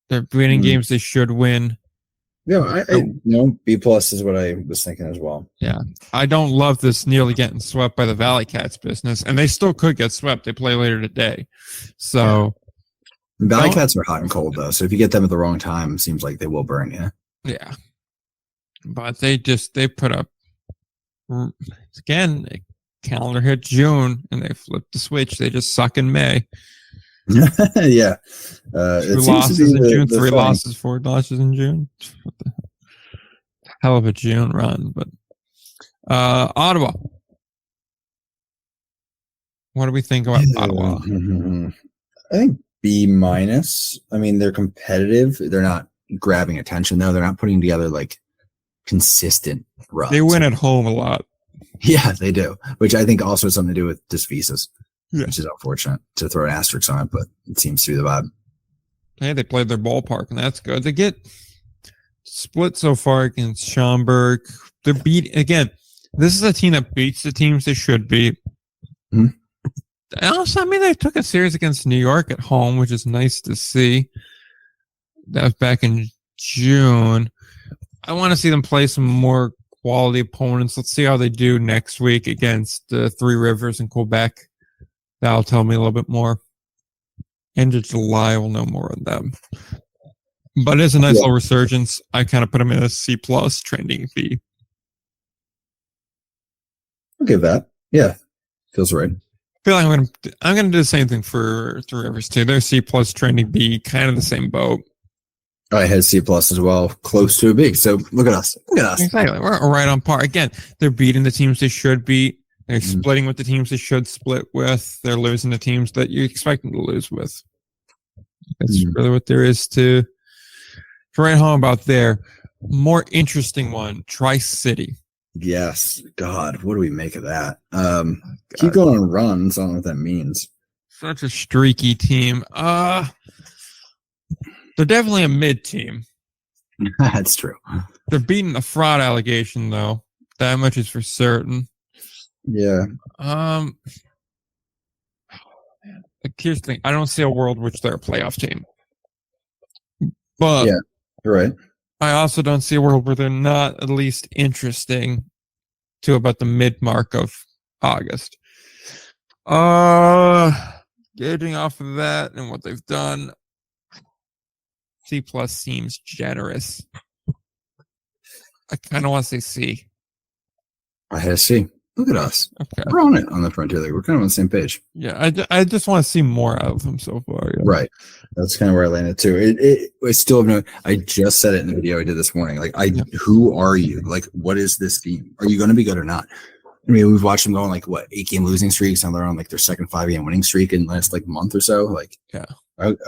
They're winning games they should win. Yeah, B+ is what I was thinking as well. Yeah, I don't love this nearly getting swept by the Valley Cats business, and they still could get swept. They play later today, so Valley Cats are hot and cold though. So if you get them at the wrong time, it seems like they will burn you. Yeah, but they put up again. Calendar hit June, and they flipped the switch. They just suck in May. Yeah. 2 losses in June, 3 losses, 4 losses in June. Hell of a June run, but Ottawa. What do we think about Ottawa? I think B-. I mean, they're competitive. They're not grabbing attention though. They're not putting together like consistent runs. They win at home a lot. Yeah, they do, which I think also has something to do with just visas. Yeah. Which is unfortunate to throw an asterisk on it, but it seems to be the vibe. Hey, they played their ballpark, and that's good. They get split so far against Schaumburg. They're beat again. This is a team that beats the teams they should beat. Mm-hmm. Also, I mean, they took a series against New York at home, which is nice to see. That was back in June. I want to see them play some more quality opponents. Let's see how they do next week against Three Rivers and Quebec. That'll tell me a little bit more. End of July, we'll know more on them. But it's a nice little resurgence. I kind of put them in a C+, trending B. I'll give that. Yeah, feels right. I feel like I'm gonna do the same thing for Three Rivers too. They're C+, trending B, kind of the same boat. I had C+ as well, close to a B. So look at us. Exactly, we're right on par. Again, they're beating the teams they should beat. They're splitting with the teams they should split with. They're losing the teams that you expect them to lose with. That's really what there is to write home about there. More interesting one, Tri-City. Yes. God, what do we make of that? Keep going on runs. I don't know what that means. Such a streaky team. They're definitely a mid team. That's true. They're beating the fraud allegation, though. That much is for certain. Yeah. Here's the thing. I don't see a world in which they're a playoff team. But yeah, you're right. I also don't see a world where they're not at least interesting to about the mid-mark of August. Gauging off of that and what they've done, C+ seems generous. I kind of want to say C. I had a C. Look at us. Okay. We're on it on the Frontier League. We're kind of on the same page. Yeah, I just want to see more out of them so far. Yeah. Right. That's kind of where I landed too. I still have no. I just said it in the video I did this morning. Like, who are you? Like, what is this team? Are you going to be good or not? I mean, we've watched them go on like 8-game losing streaks, and they're on like their second 5-game winning streak in the last like month or so. Like, yeah,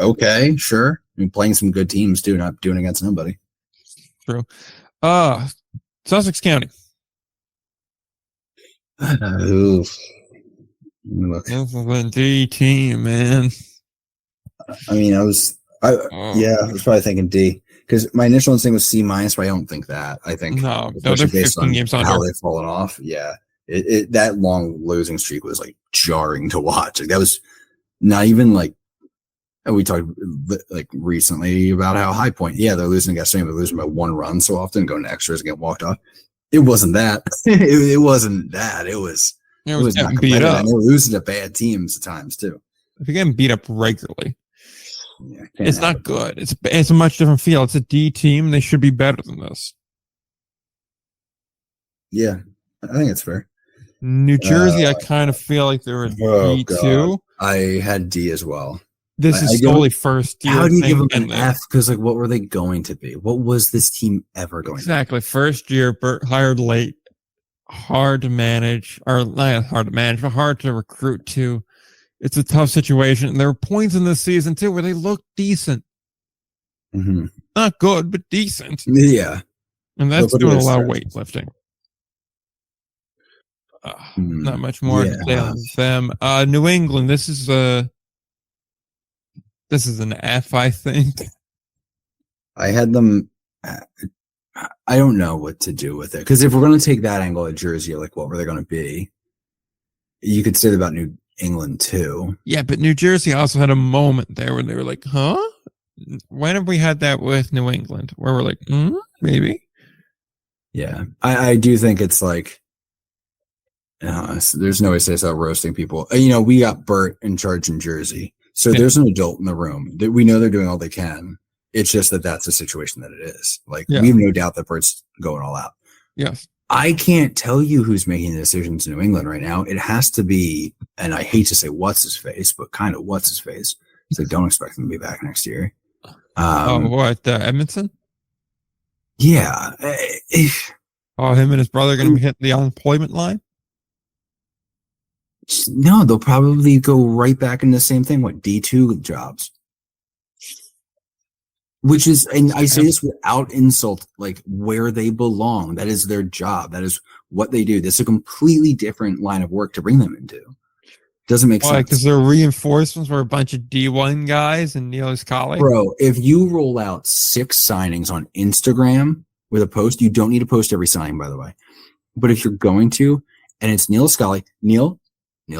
okay, sure. I mean, playing some good teams too, not doing against nobody. True. Sussex County. Oof. Look. This is a D team, man. I mean, I was probably thinking D because my initial instinct was C minus, but I don't think that. I think no, they're 15 games under. How they've fallen off. Yeah, that long losing streak was like jarring to watch. Like, that was not even like. And we talked like recently about how High Point. Yeah, they're losing against Spain, but losing by 1 run so often, going to extras and get walked off. It wasn't that. it wasn't that. It was getting beat up. And they were losing to bad teams at times too. If you're getting beat up regularly, yeah, it's not good. It's a much different feel. It's a D team. They should be better than this. Yeah, I think it's fair. New Jersey, I kind of feel like they were D too. I had D as well. This is solely first year. How do you give them an F? Because like, what were they going to be? What was this team ever going to be? Exactly. First year, Bert hired late, hard to manage, or not hard to manage, but hard to recruit to. It's a tough situation. And there were points in this season too where they looked decent. Mm-hmm. Not good, but decent. Yeah. And that's doing a lot of weightlifting. Not much more to say on them. New England, this is an F, I think. I had them. I don't know what to do with it, because if we're going to take that angle at Jersey, like, what were they going to be? You could say that about New England too. Yeah, but New Jersey also had a moment there where they were like, "Huh? When have we had that with New England?" Where we're like, maybe. Yeah, I do think it's like, there's no way to say without roasting people. We got Bert in charge in Jersey. So there's an adult in the room that we know they're doing all they can. It's just that's the situation that it is. Like, we have no doubt that Bert's going all out. Yes. I can't tell you who's making the decisions in New England right now. It has to be, and I hate to say what's his face, but kind of what's his face. So don't expect him to be back next year. Edmondson? Yeah. Him and his brother are going to be hitting the unemployment line? No, they'll probably go right back in the same thing. What, D2 jobs? Which is, and I say this without insult, like, where they belong. That is their job. That is what they do. This is a completely different line of work to bring them into. Doesn't make sense. Because their reinforcements were a bunch of D1 guys and Neil Scally. Bro, if you roll out 6 signings on Instagram with a post, you don't need to post every signing, by the way. But if you're going to, and it's Neil Scally, Neil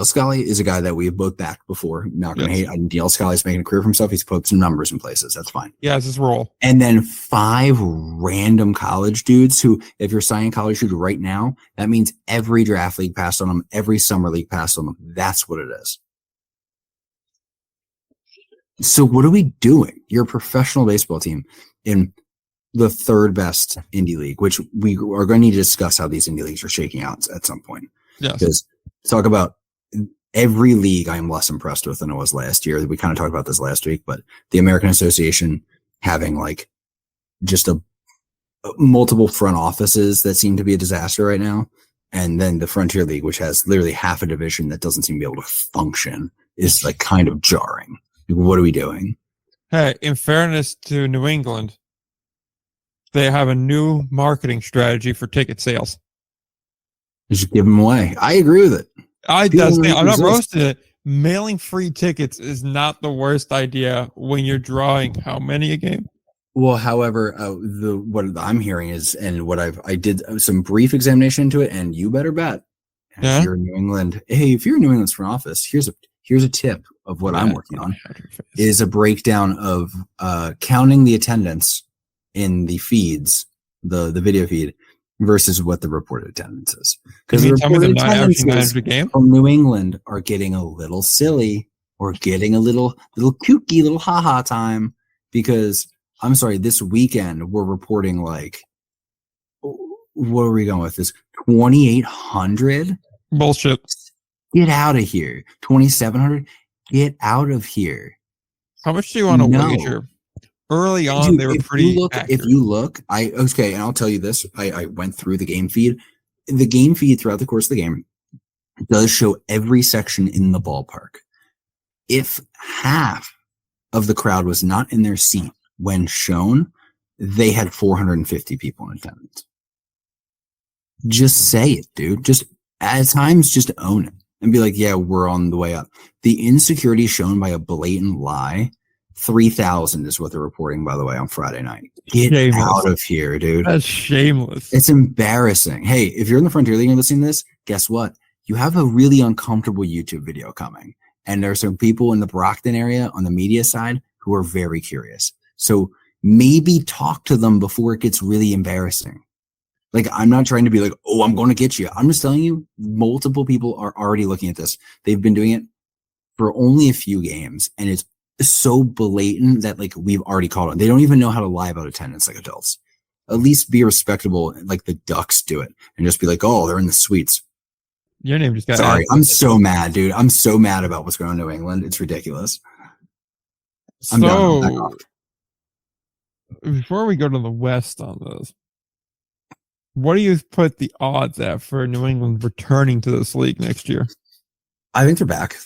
Scally is a guy that we have both backed before. Not going to hate. Neil Scally's making a career for himself. He's put some numbers in places. That's fine. Yeah, it's his role. And then 5 random college dudes who, if you're signing a college dude right now, that means every draft league passed on them, every summer league passed on them. That's what it is. So what are we doing? You're a professional baseball team in the 3rd best indie league, which we are going to need to discuss how these indie leagues are shaking out at some point. Yes. Because talk about every league I'm less impressed with than it was last year. We kind of talked about this last week, but the American Association having like just a multiple front offices that seem to be a disaster right now. And then the Frontier League, which has literally half a division that doesn't seem to be able to function, is like kind of jarring. What are we doing? Hey, in fairness to New England, they have a new marketing strategy for ticket sales. Just give them away. I agree with it. I'm not roasting it. Mailing free tickets is not the worst idea when you're drawing how many a game? Well, however, what I'm hearing is, and what I did some brief examination into it, and you better bet. If you're in New England, if you're in New England's front office, here's a tip of what I'm working on, is a breakdown of counting the attendance in the feeds, the video feed, versus what the reported attendance is. Because the reported attendances from New England are getting a little silly, or getting a little kooky, little haha time. Because I'm sorry, this weekend we're reporting like, what are we going with this? 2,800 Bullshit. Get out of here. 2,700. Get out of here. How much do you want to No. wager? Early on, Dude, they were if pretty you look, accurate. if you look, and I'll tell you this. I went through the game feed. The game feed throughout the course of the game does show every section in the ballpark. If half of the crowd was not in their seat when shown, they had 450 people in attendance. Just say it, dude. Just at times, just own it and be like, yeah, we're on the way up. The insecurity shown by a blatant lie, 3,000 is what they're reporting, by the way, on Friday night. Get Shameless. out of here, dude. That's shameless. It's embarrassing. Hey, if you're in the Frontier League and you're listening to this, guess what? You have a really uncomfortable YouTube video coming. And there are some people in the Brockton area on the media side who are very curious. So maybe talk to them before it gets really embarrassing. Like, I'm not trying to be like, oh, I'm going to get you. I'm just telling you, multiple people are already looking at this. They've been doing it for only a few games, and it's so blatant that like we've already called on. They don't even know how to lie about attendance like adults. At least be respectable, like the Ducks do it, and just be like, oh, they're in the suites. Your name just got Sorry, added. I'm so mad, dude. I'm so mad about what's going on in New England. It's ridiculous. I'm done. Back So, off. before we go to the West on this, what do you put the odds at for New England returning to this league next year? I think they're back,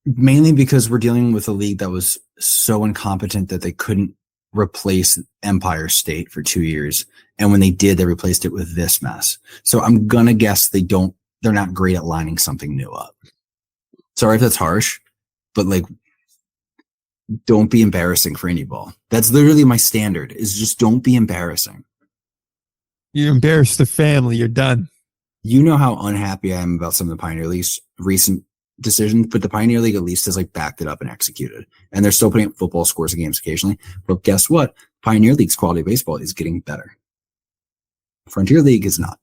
mainly because we're dealing with a league that was so incompetent that they couldn't replace Empire State for 2 years. And when they did, they replaced it with this mess. So I'm going to guess they're not great at lining something new up. Sorry if that's harsh, but like, don't be embarrassing for any ball. That's literally my standard, is just don't be embarrassing. You embarrassed the family. You're done. You know how unhappy I am about some of the Pioneer League's recent decisions, but the Pioneer League at least has like backed it up and executed. And they're still putting up football scores in games occasionally. But guess what? Pioneer League's quality of baseball is getting better. Frontier League is not.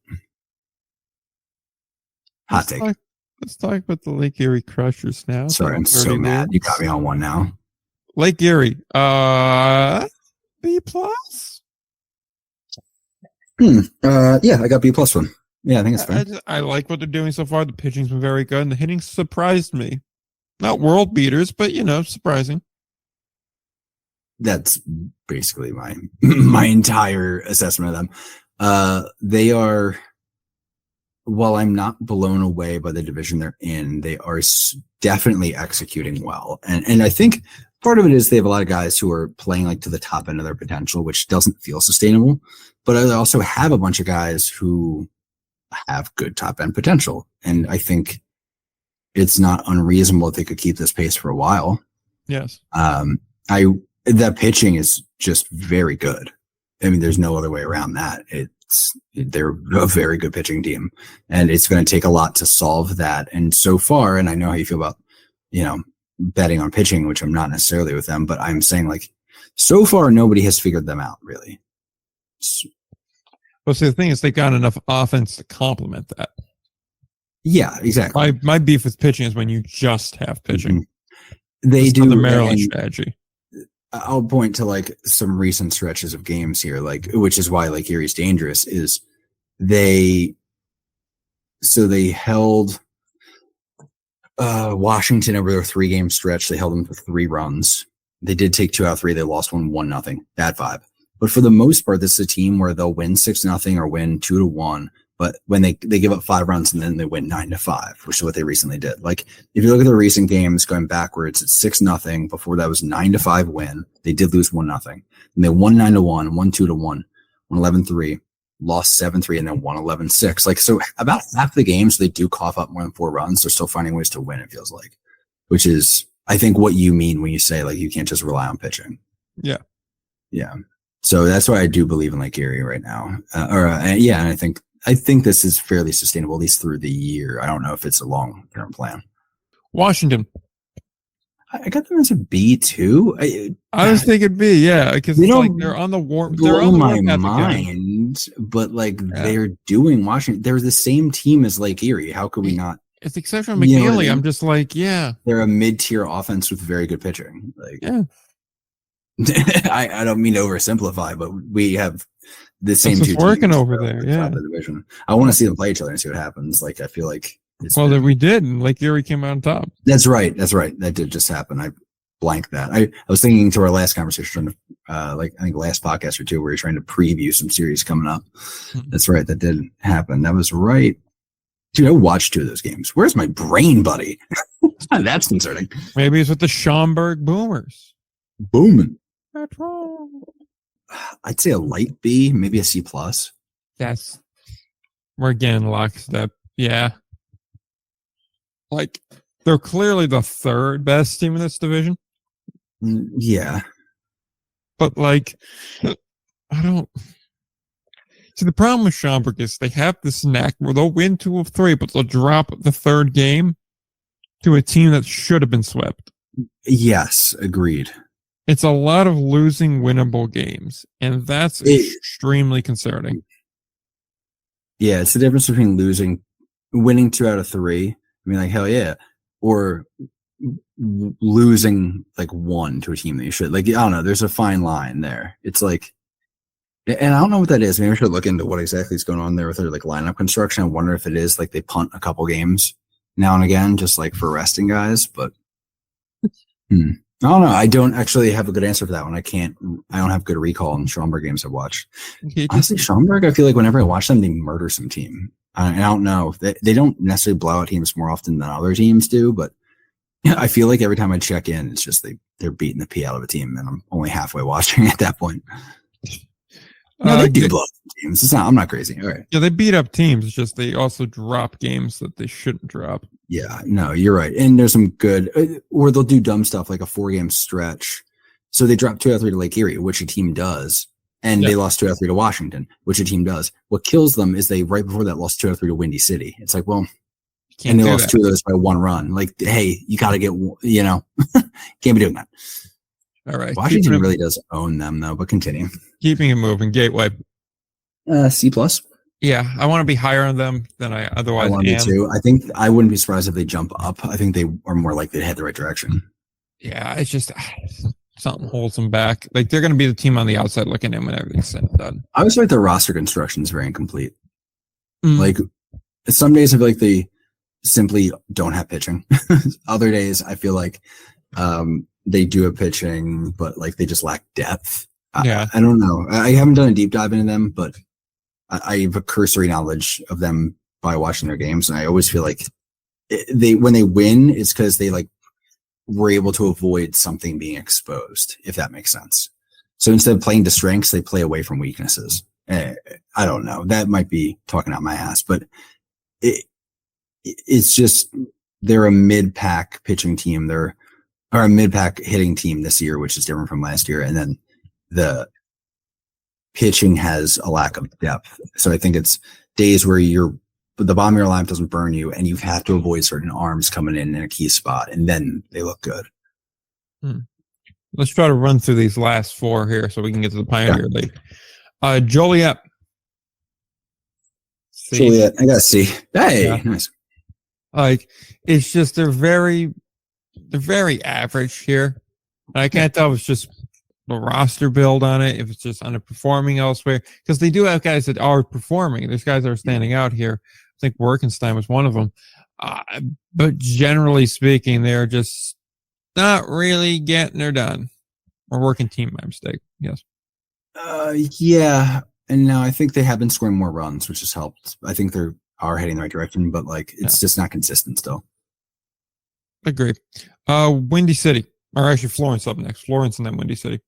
Hot take. Let's talk about the Lake Erie Crushers now. Sorry, I'm so mad. You got me on one now. Lake Erie, B plus. Yeah, I got B plus one. Yeah, I think it's fair. I like what they're doing so far. The pitching's been very good, and the hitting surprised me. Not world beaters, but surprising. That's basically my entire assessment of them. They are, while I'm not blown away by the division they're in, they are definitely executing well. And I think part of it is they have a lot of guys who are playing like to the top end of their potential, which doesn't feel sustainable. But I also have a bunch of guys who have good top end potential. And I think it's not unreasonable that they could keep this pace for a while. Yes. That pitching is just very good. I mean, there's no other way around that. They're a very good pitching team, and it's going to take a lot to solve that. And so far, and I know how you feel about, betting on pitching, which I'm not necessarily with them, but I'm saying like, so far, nobody has figured them out really. Well, see, the thing is, they got enough offense to complement that. Yeah, exactly. My beef with pitching is when you just have pitching. Mm-hmm. They do the Maryland strategy. I'll point to like some recent stretches of games here, like, which is why Lake Erie's dangerous, is they held Washington over their 3-game stretch. They held them for 3 runs. They did take 2 out of 3. They lost 1-0. Bad vibe. But for the most part, this is a team where they'll win 6-0 or win 2-1. But when they give up 5 runs and then they win 9-5, which is what they recently did. Like, if you look at the recent games going backwards, it's 6-0. Before that was 9-5 win. They did lose 1-0. And they won 9-1, won 2-1, won 11-3, lost 7-3, and then won 11-6. Like, so about half the games they do cough up more than 4 runs. They're still finding ways to win, it feels like. Which is, I think, what you mean when you say like you can't just rely on pitching. Yeah. Yeah. So that's why I do believe in Lake Erie right now. And I think this is fairly sustainable, at least through the year. I don't know if it's a long-term plan. Washington. I got them as a B too. I was thinking B, yeah, because they're on the warm. They're on my mind, but like they're doing Washington. They're the same team as Lake Erie. How could we not? It's except for McNeely. I'm just like, yeah, they're a mid-tier offense with very good pitching. Like, yeah. I don't mean to oversimplify, but we have the same two working teams over there. Yeah, the division. I want to see them play each other and see what happens. Like, I feel like Well, that we did, and Lake Erie came out on top. That's right. That did just happen. I blanked that. I was thinking to our last conversation, I think last podcast or two, where you're trying to preview some series coming up. That's right. That did happen. That was right. Dude, I watched 2 of those games. Where's my brain, buddy? That's concerning. Maybe it's with the Schaumburg Boomers. Booming. That's wrong. I'd say a light B, maybe a C plus. We're getting lockstep. Yeah. Like, they're clearly the 3rd best team in this division. Yeah. But, like, I don't. See, the problem with Schaumburg is they have this knack where they'll win 2 of 3, but they'll drop the 3rd game to a team that should have been swept. Yes, agreed. It's a lot of losing winnable games, and that's extremely concerning. Yeah, it's the difference between winning 2 out of 3. I mean, like, hell yeah. Or losing like 1 to a team that you should. Like, I don't know. There's a fine line there. It's like, and I don't know what that is. Maybe we should look into what exactly is going on there with their like lineup construction. I wonder if it is like they punt a couple games now and again, just like for resting guys. But I don't know. I don't actually have a good answer for that one. I don't have good recall in Schaumburg games I've watched. Honestly, Schaumburg, I feel like whenever I watch them, they murder some team. I don't know. They don't necessarily blow out teams more often than other teams do, but I feel like every time I check in, it's just they're beating the pee out of a team, and I'm only halfway watching at that point. No, they do blow up teams. I'm not crazy. All right. Yeah, they beat up teams. It's just they also drop games that they shouldn't drop. Yeah, no, you're right. And there's some good, or they'll do dumb stuff like a 4-game stretch. So they dropped 2 out of 3 to Lake Erie, which a team does. And they lost 2 out of 3 to Washington, which a team does. What kills them is they, right before that, lost 2 out of 3 to Windy City. It's like, well, and they lost 2 of those by 1 run. Like, hey, you got to get, can't be doing that. All right. Washington really does own them, though, but continue. Keeping it moving. Gateway. C plus. Yeah, I want to be higher on them than I otherwise I want am. to too. I think I wouldn't be surprised if they jump up. I think they are more likely to head the right direction. Yeah, it's just something holds them back. Like, they're going to be the team on the outside looking in when everything's said and done. I always feel like their roster construction is very incomplete. Like, some days I feel like they simply don't have pitching. Other days I feel like they do have pitching, but like they just lack depth. I don't know. I haven't done a deep dive into them, but I have a cursory knowledge of them by watching their games, and I always feel like when they win, it's because they like were able to avoid something being exposed, if that makes sense. So instead of playing to strengths, they play away from weaknesses. I don't know. That might be talking out my ass, but it's just they're a mid-pack pitching team. They're a mid-pack hitting team this year, which is different from last year, and then the pitching has a lack of depth. So I think it's days where the bottom of your lineup doesn't burn you, and you have to avoid certain arms coming in a key spot, and then they look good. Let's try to run through these last 4 here so we can get to the Pioneer League. Joliet. Joliet, I got to see. Hey, nice. Like, it's just they're very average here. And I can't tell if it's just the roster build on it, if it's just underperforming elsewhere, because they do have guys that are performing. There's guys that are standing out here. I think Workenstein was one of them. But generally speaking, they're just not really getting her done. Or working team, my mistake. Yes. Yeah. And now I think they have been scoring more runs, which has helped. I think they are heading the right direction, but like it's just not consistent still. Agree. Windy City. Or actually Florence up next. Florence and then Windy City.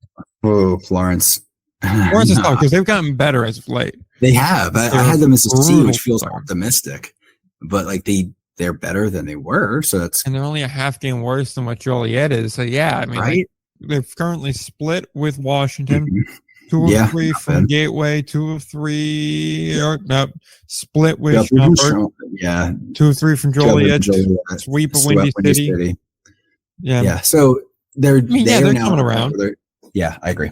Oh, Florence. Florence is tough because they've gotten better as of late. They have. I had them as a C, which feels optimistic. But like they're better than they were. So that's and they're only a half game worse than what Joliet is. So yeah, I mean right? They're currently split with Washington. 2 of 3 from bad. Gateway, 2 of 3 split with Schaumburg. 2 of 3 from Joliet. Sweep of Windy City. Yeah. So they're coming around. Yeah, I agree.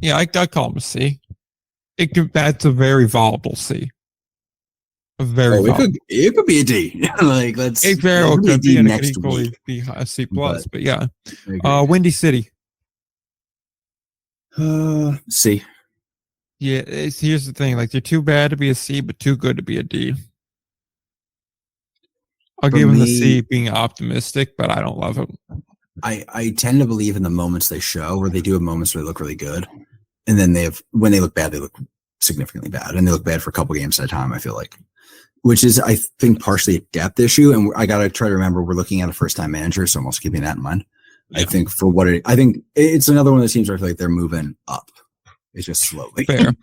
Yeah, I call them a C. That's a very volatile C. It could be a D. Like let's. It very well could be, and it could equally be a C plus. But yeah, Windy City. C. Yeah, here's the thing. Like they're too bad to be a C, but too good to be a D. I'll For give him the me- C being optimistic, but I don't love it. I tend to believe in the moments they show, where they do have moments where they look really good, and then when they look bad, they look significantly bad, and they look bad for a couple games at a time. I feel like, which is I think partially a depth issue, and I got to try to remember we're looking at a first time manager, so I'm also keeping that in mind. Yeah. I think I think it's another one of those teams where I feel like they're moving up. It's just slowly. Fair.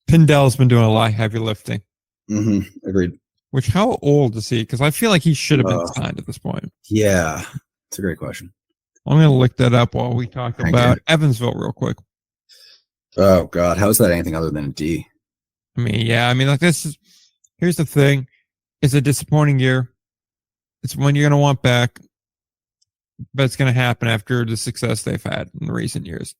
Pindell's been doing a lot of heavy lifting. Agreed. Which, how old is he? Because I feel like he should have been Uh, signed at this point. Yeah, it's a great question. I'm going to look that up while we talk Thank about you. Evansville real quick. Oh God, how is that anything other than a D? I mean, like here's the thing. It's a disappointing year. It's one you're going to want back, but it's going to happen after the success they've had in recent years.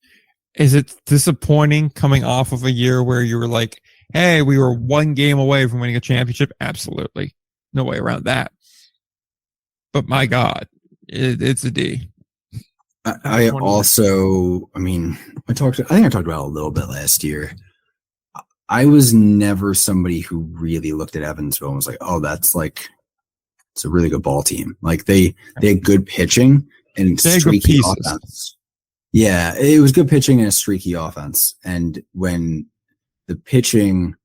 Is it disappointing coming off of a year where you were like, hey, we were one game away from winning a championship? Absolutely. No way around that. But my God, it's a D. I also, I mean, I think I talked about it a little bit last year. I was never somebody who really looked at Evansville and was like, oh, it's a really good ball team. Like they had good pitching and They had good streaky pieces. offense. Yeah, it was good pitching and a streaky offense. And when the pitching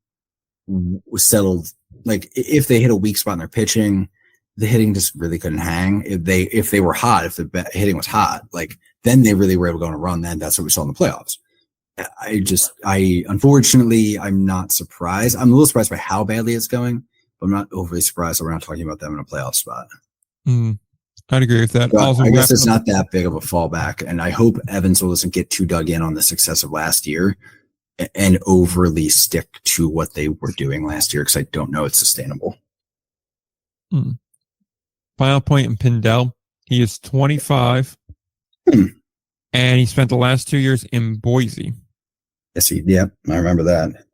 was settled, like if they hit a weak spot in their pitching, the hitting just really couldn't hang. If they were hot, if the hitting was hot, like then they really were able to go on a run. Then that's what we saw in the playoffs. Unfortunately, I'm not surprised. I'm a little surprised by how badly it's going, but I'm not overly surprised that we're not talking about them in a playoff spot. I'd agree with that. But Also, I guess it's not that big of a fallback, and I hope Evansville doesn't get too dug in on the success of last year and overly stick to what they were doing last year, because I don't know it's sustainable. Final point in Pindell. He is 25, and he spent the last 2 years in Boise. Yes, I remember that.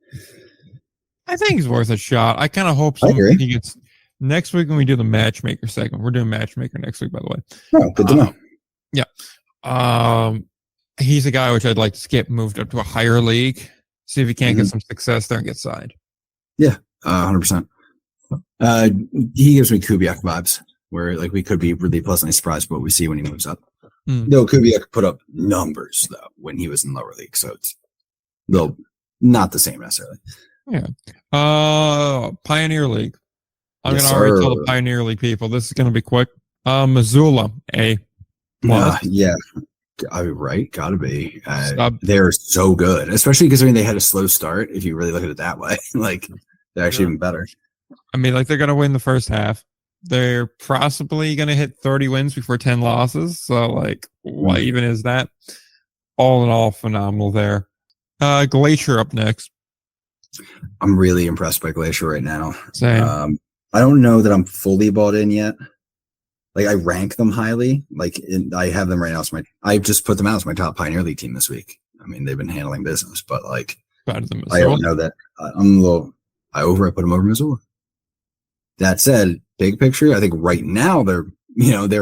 I think he's worth a shot. I kind of hope I agree. he gets next week when we do the matchmaker segment. We're doing matchmaker next week, by the way. Oh, good to know. He's a guy which I'd like to get moved up to a higher league, see if he can't get some success there and get signed. 100%. He gives me Kubiak vibes, where like we could be really pleasantly surprised by what we see when he moves up. Though Kubiak put up numbers though when he was in lower league, so it's though not the same necessarily. Pioneer League. I'm Yes, gonna already tell sir. the Pioneer League people this is gonna be quick. Missoula, A. Yeah, right. Gotta be. Sub. They're so good, especially because they had a slow start. If you really look at it that way, like they're actually even better. I mean, like they're gonna win the first half. They're possibly gonna hit 30 wins before 10 losses. So, like, what even is that? All in all, phenomenal there. Glacier up next. I'm really impressed by Glacier right now. Same. I don't know that I'm fully bought in yet. Like I rank them highly. Like I have them right now. I just put them out as my top Pioneer League team this week. I mean, they've been handling business, but like Better than I don't know that I put them over Missoula. That said, big picture, I think right now they're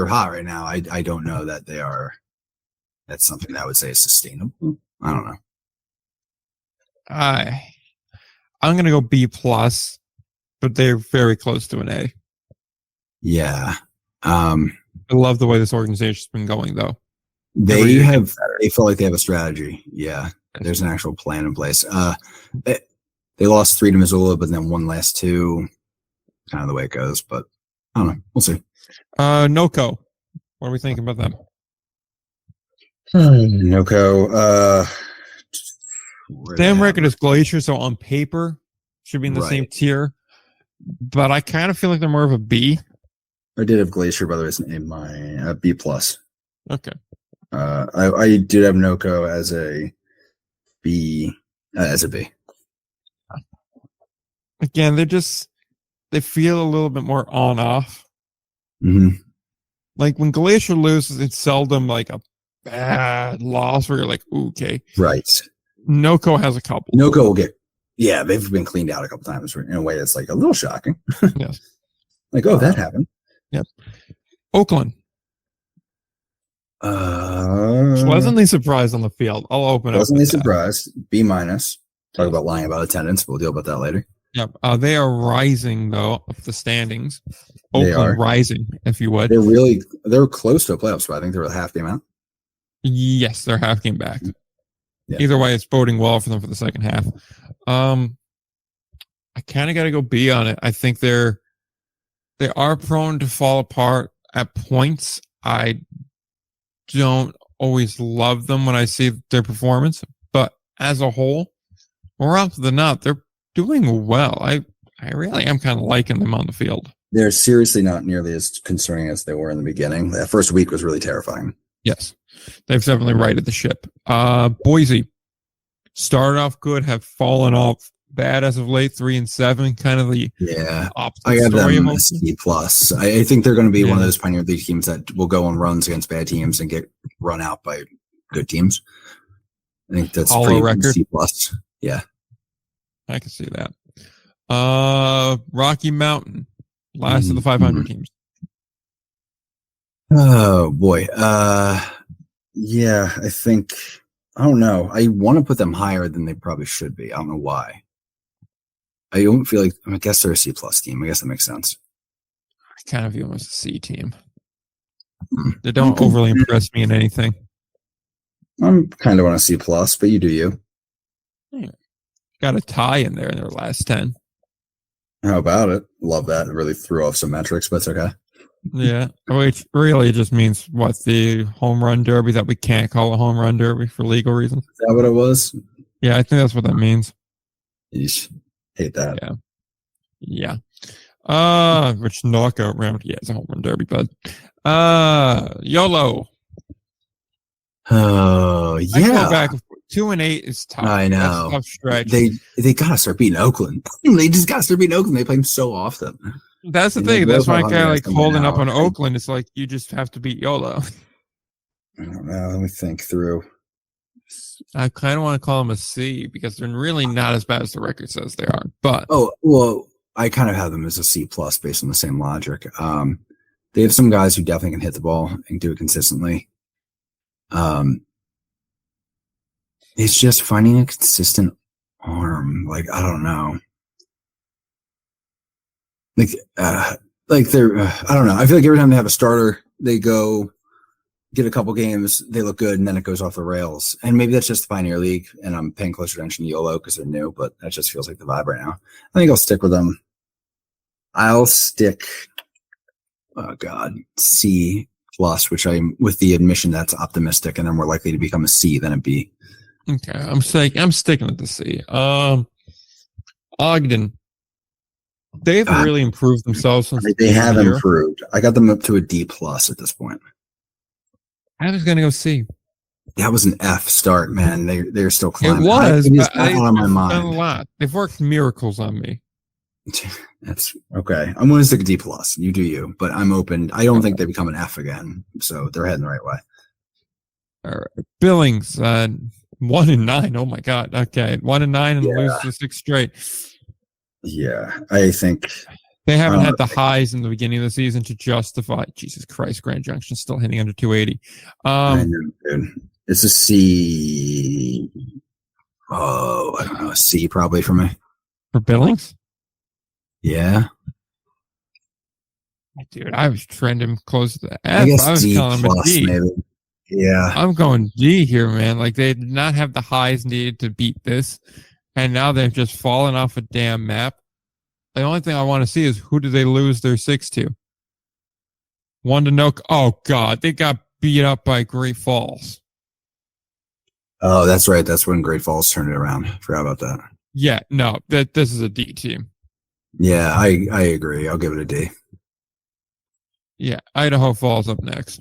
hot right now. I don't know that they are. That's something that I would say is sustainable. I don't know. I'm gonna go B plus, but they're very close to an A. Yeah. I love the way this organization's been going, though. They feel like they have a strategy. Yeah. There's an actual plan in place. They lost 3 to Missoula, but then won last 2. Kind of the way it goes, but I don't know. We'll see. NOCO. What are we thinking about them? NOCO. Same record as Glacier, so on paper should be in the same Right. tier. But I kind of feel like they're more of a B. I did have Glacier, by the way, in my B plus. Okay. I did have NOCO as a B. Again, they feel a little bit more on off. Mm-hmm. Like when Glacier loses, it's seldom like a bad loss where you're like, ooh, okay. Right. NOCO has a couple. NOCO will get. Yeah, they've been cleaned out a couple times in a way that's like a little shocking. Yes. Like, oh, that happened. Yep. Oakland. Pleasantly surprised on the field. I'll open it. Pleasantly surprised. B minus. Talk about lying about attendance. We'll deal about that later. Yep. They are rising though up the standings. They Oakland are. rising, if you would. They're close to a playoff spot. I think they're half game out. Yes, they're half game back. Yeah. Either way, it's boding well for them for the second half. I kind of got to go B on it. I think they are prone to fall apart at points. I don't always love them when I see their performance, but as a whole, more often than not, they're doing well. I really am kind of liking them on the field. They're seriously not nearly as concerning as they were in the beginning. That first week was really terrifying. Yes, they've definitely righted the ship. Boise started off good, have fallen off bad as of late, 3-7, kind of the opposite I got story them of a C plus. I think they're going to be one of those Pioneer League teams that will go on runs against bad teams and get run out by good teams. I think that's Hollow pretty record. C plus. Yeah, I can see that. Rocky Mountain, last of the 500 teams. Oh boy. Yeah, I think I don't know. I want to put them higher than they probably should be. I don't know why. I don't feel like I guess they're a C plus team. I guess that makes sense. I kind of view them as a C team. They don't overly impress me in anything. I'm kind of on a C plus, but you do you. Got a tie in there in their last 10. How about it? Love that. It really threw off some metrics, but it's okay. Yeah, which really just means what, the home run derby that we can't call a home run derby for legal reasons. Is that what it was? Yeah, I think that's what that means. Yeesh. Hate that. Yeah. Which knockout round? Yeah, it's a home run derby, bud. YOLO. Oh yeah. I go back 2-8 is tough. I know. That's a tough stretch. They gotta start beating Oakland. They just gotta start beating Oakland. They play them so often. That's the thing. That's why I kind of like holding up on Oakland. It's like you just have to beat YOLO. I don't know. Let me think through. I kind of want to call them a C because they're really not as bad as the record says they are. But I kind of have them as a C plus based on the same logic. They have some guys who definitely can hit the ball and do it consistently. It's just finding a consistent arm. Like I don't know. Like they're I don't know. I feel like every time they have a starter, they go get a couple games, they look good, and then it goes off the rails. And maybe that's just the Pioneer League, and I'm paying closer attention to YOLO because they're new, but that just feels like the vibe right now. I think I'll stick with them. I'll stick, C plus, which I'm with the admission that's optimistic, and they're more likely to become a C than a B. Okay, I'm sticking with the C. Ogden. They've really improved themselves since they have improved. I got them up to a D plus at this point. I was gonna go C. That was an F start, man. They're still climbing. It was, but they've on my mind. done a lot. They've worked miracles on me. That's okay. I'm going to stick a D plus. You do you, but I'm open. I don't think they become an F again, so they're heading the right way. All right. Billings, 1-9. Oh my God. Okay, 1-9 and lose the 6 straight. Yeah, I think they haven't had the highs in the beginning of the season to justify. Jesus Christ, Grand Junction still hitting under 280. I know, dude. It's a C. Oh, I don't know, a C probably for me. For Billings? Yeah. Dude, I was trending close to the F. I guess I was D telling him a plus, D. maybe. Yeah. I'm going D here, man. Like they did not have the highs needed to beat this, and now they've just fallen off a damn map. The only thing I want to see is who do they lose their 6 to? 1-0. Oh God, they got beat up by Great Falls. Oh, that's right. That's when Great Falls turned it around. Forgot about that. Yeah, no, this is a D team. Yeah, I agree. I'll give it a D. Yeah, Idaho Falls up next.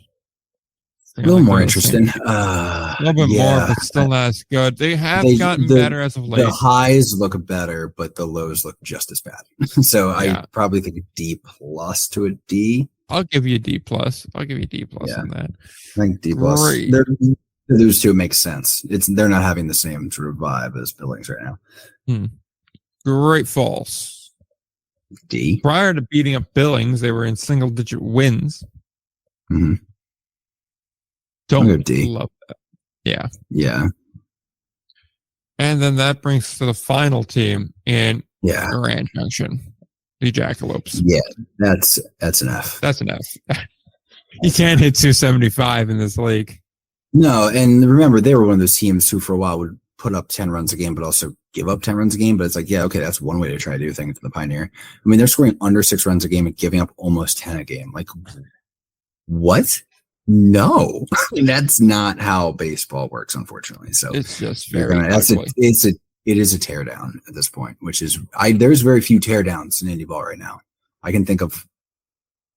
A little more interesting. A little bit more, but still not as good. They have gotten better as of late. The highs look better, but the lows look just as bad. So yeah. I probably think a D plus to a D. I'll give you a D plus. I'll give you a D plus on that. I think D plus. Those two make sense. They're not having the same sort of vibe as Billings right now. Great Falls. D. Prior to beating up Billings, they were in single-digit wins. Mm-hmm. Don't D. love that. Yeah. Yeah. And then that brings us to the final team in Yeah. Grand Junction. The Jackalopes. Yeah, that's an F. That's an F. You can't hit 275 in this league. No, and remember, they were one of those teams who for a while would put up 10 runs a game, but also give up 10 runs a game. But it's like, yeah, okay, that's one way to try to do things for the Pioneer. I mean, they're scoring under 6 runs a game and giving up almost 10 a game. Like, what? No, that's not how baseball works, unfortunately. So it's just you're very ugly. it is a teardown at this point, which is there's very few teardowns in indie ball right now. I can think of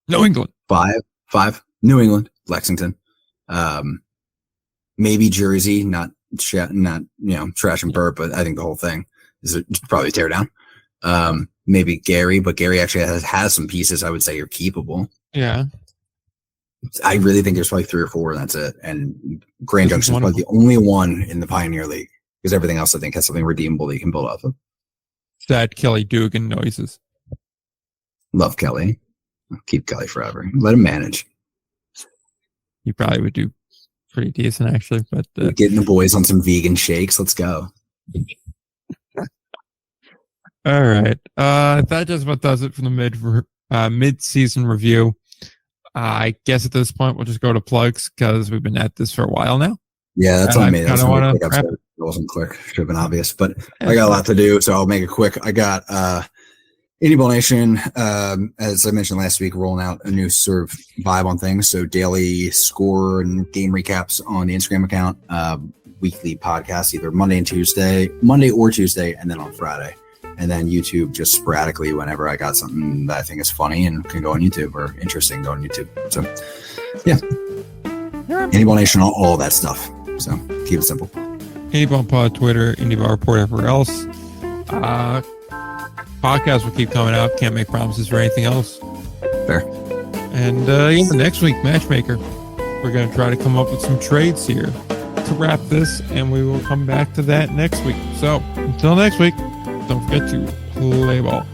New England. five, New England, Lexington, maybe Jersey, not trash and burp, but I think the whole thing is probably a teardown. Maybe Gary, but Gary actually has some pieces I would say are keepable. Yeah. I really think there's probably 3 or 4, and that's it. And Grand Junction is probably the only one in the Pioneer League, because everything else I think has something redeemable that you can build off of. Sad Kelly Dugan noises. Love Kelly. I'll keep Kelly forever. Let him manage. He probably would do pretty decent, actually. But getting the boys on some vegan shakes. Let's go. All right. That just about does it for the mid-season review. I guess at this point we'll just go to plugs because we've been at this for a while now. Yeah, that's on me. That's want to. It wasn't quick. Should have been obvious, but I got a lot to do, so I'll make it quick. I got Indie Ball Nation, as I mentioned last week, rolling out a new sort of vibe on things. So daily score and game recaps on the Instagram account, weekly podcasts either Monday or Tuesday, and then on Friday. And then YouTube just sporadically whenever I got something that I think is funny and can go on YouTube or interesting, go on YouTube. So, yeah. Indie Ball Nation, all that stuff. So, keep it simple. Indie Ball Pod, Twitter, Indie Ball Report, everywhere else. Podcasts will keep coming out. Can't make promises for anything else. Fair. And next week, Matchmaker. We're going to try to come up with some trades here to wrap this, and we will come back to that next week. So, until next week. Don't forget to play ball.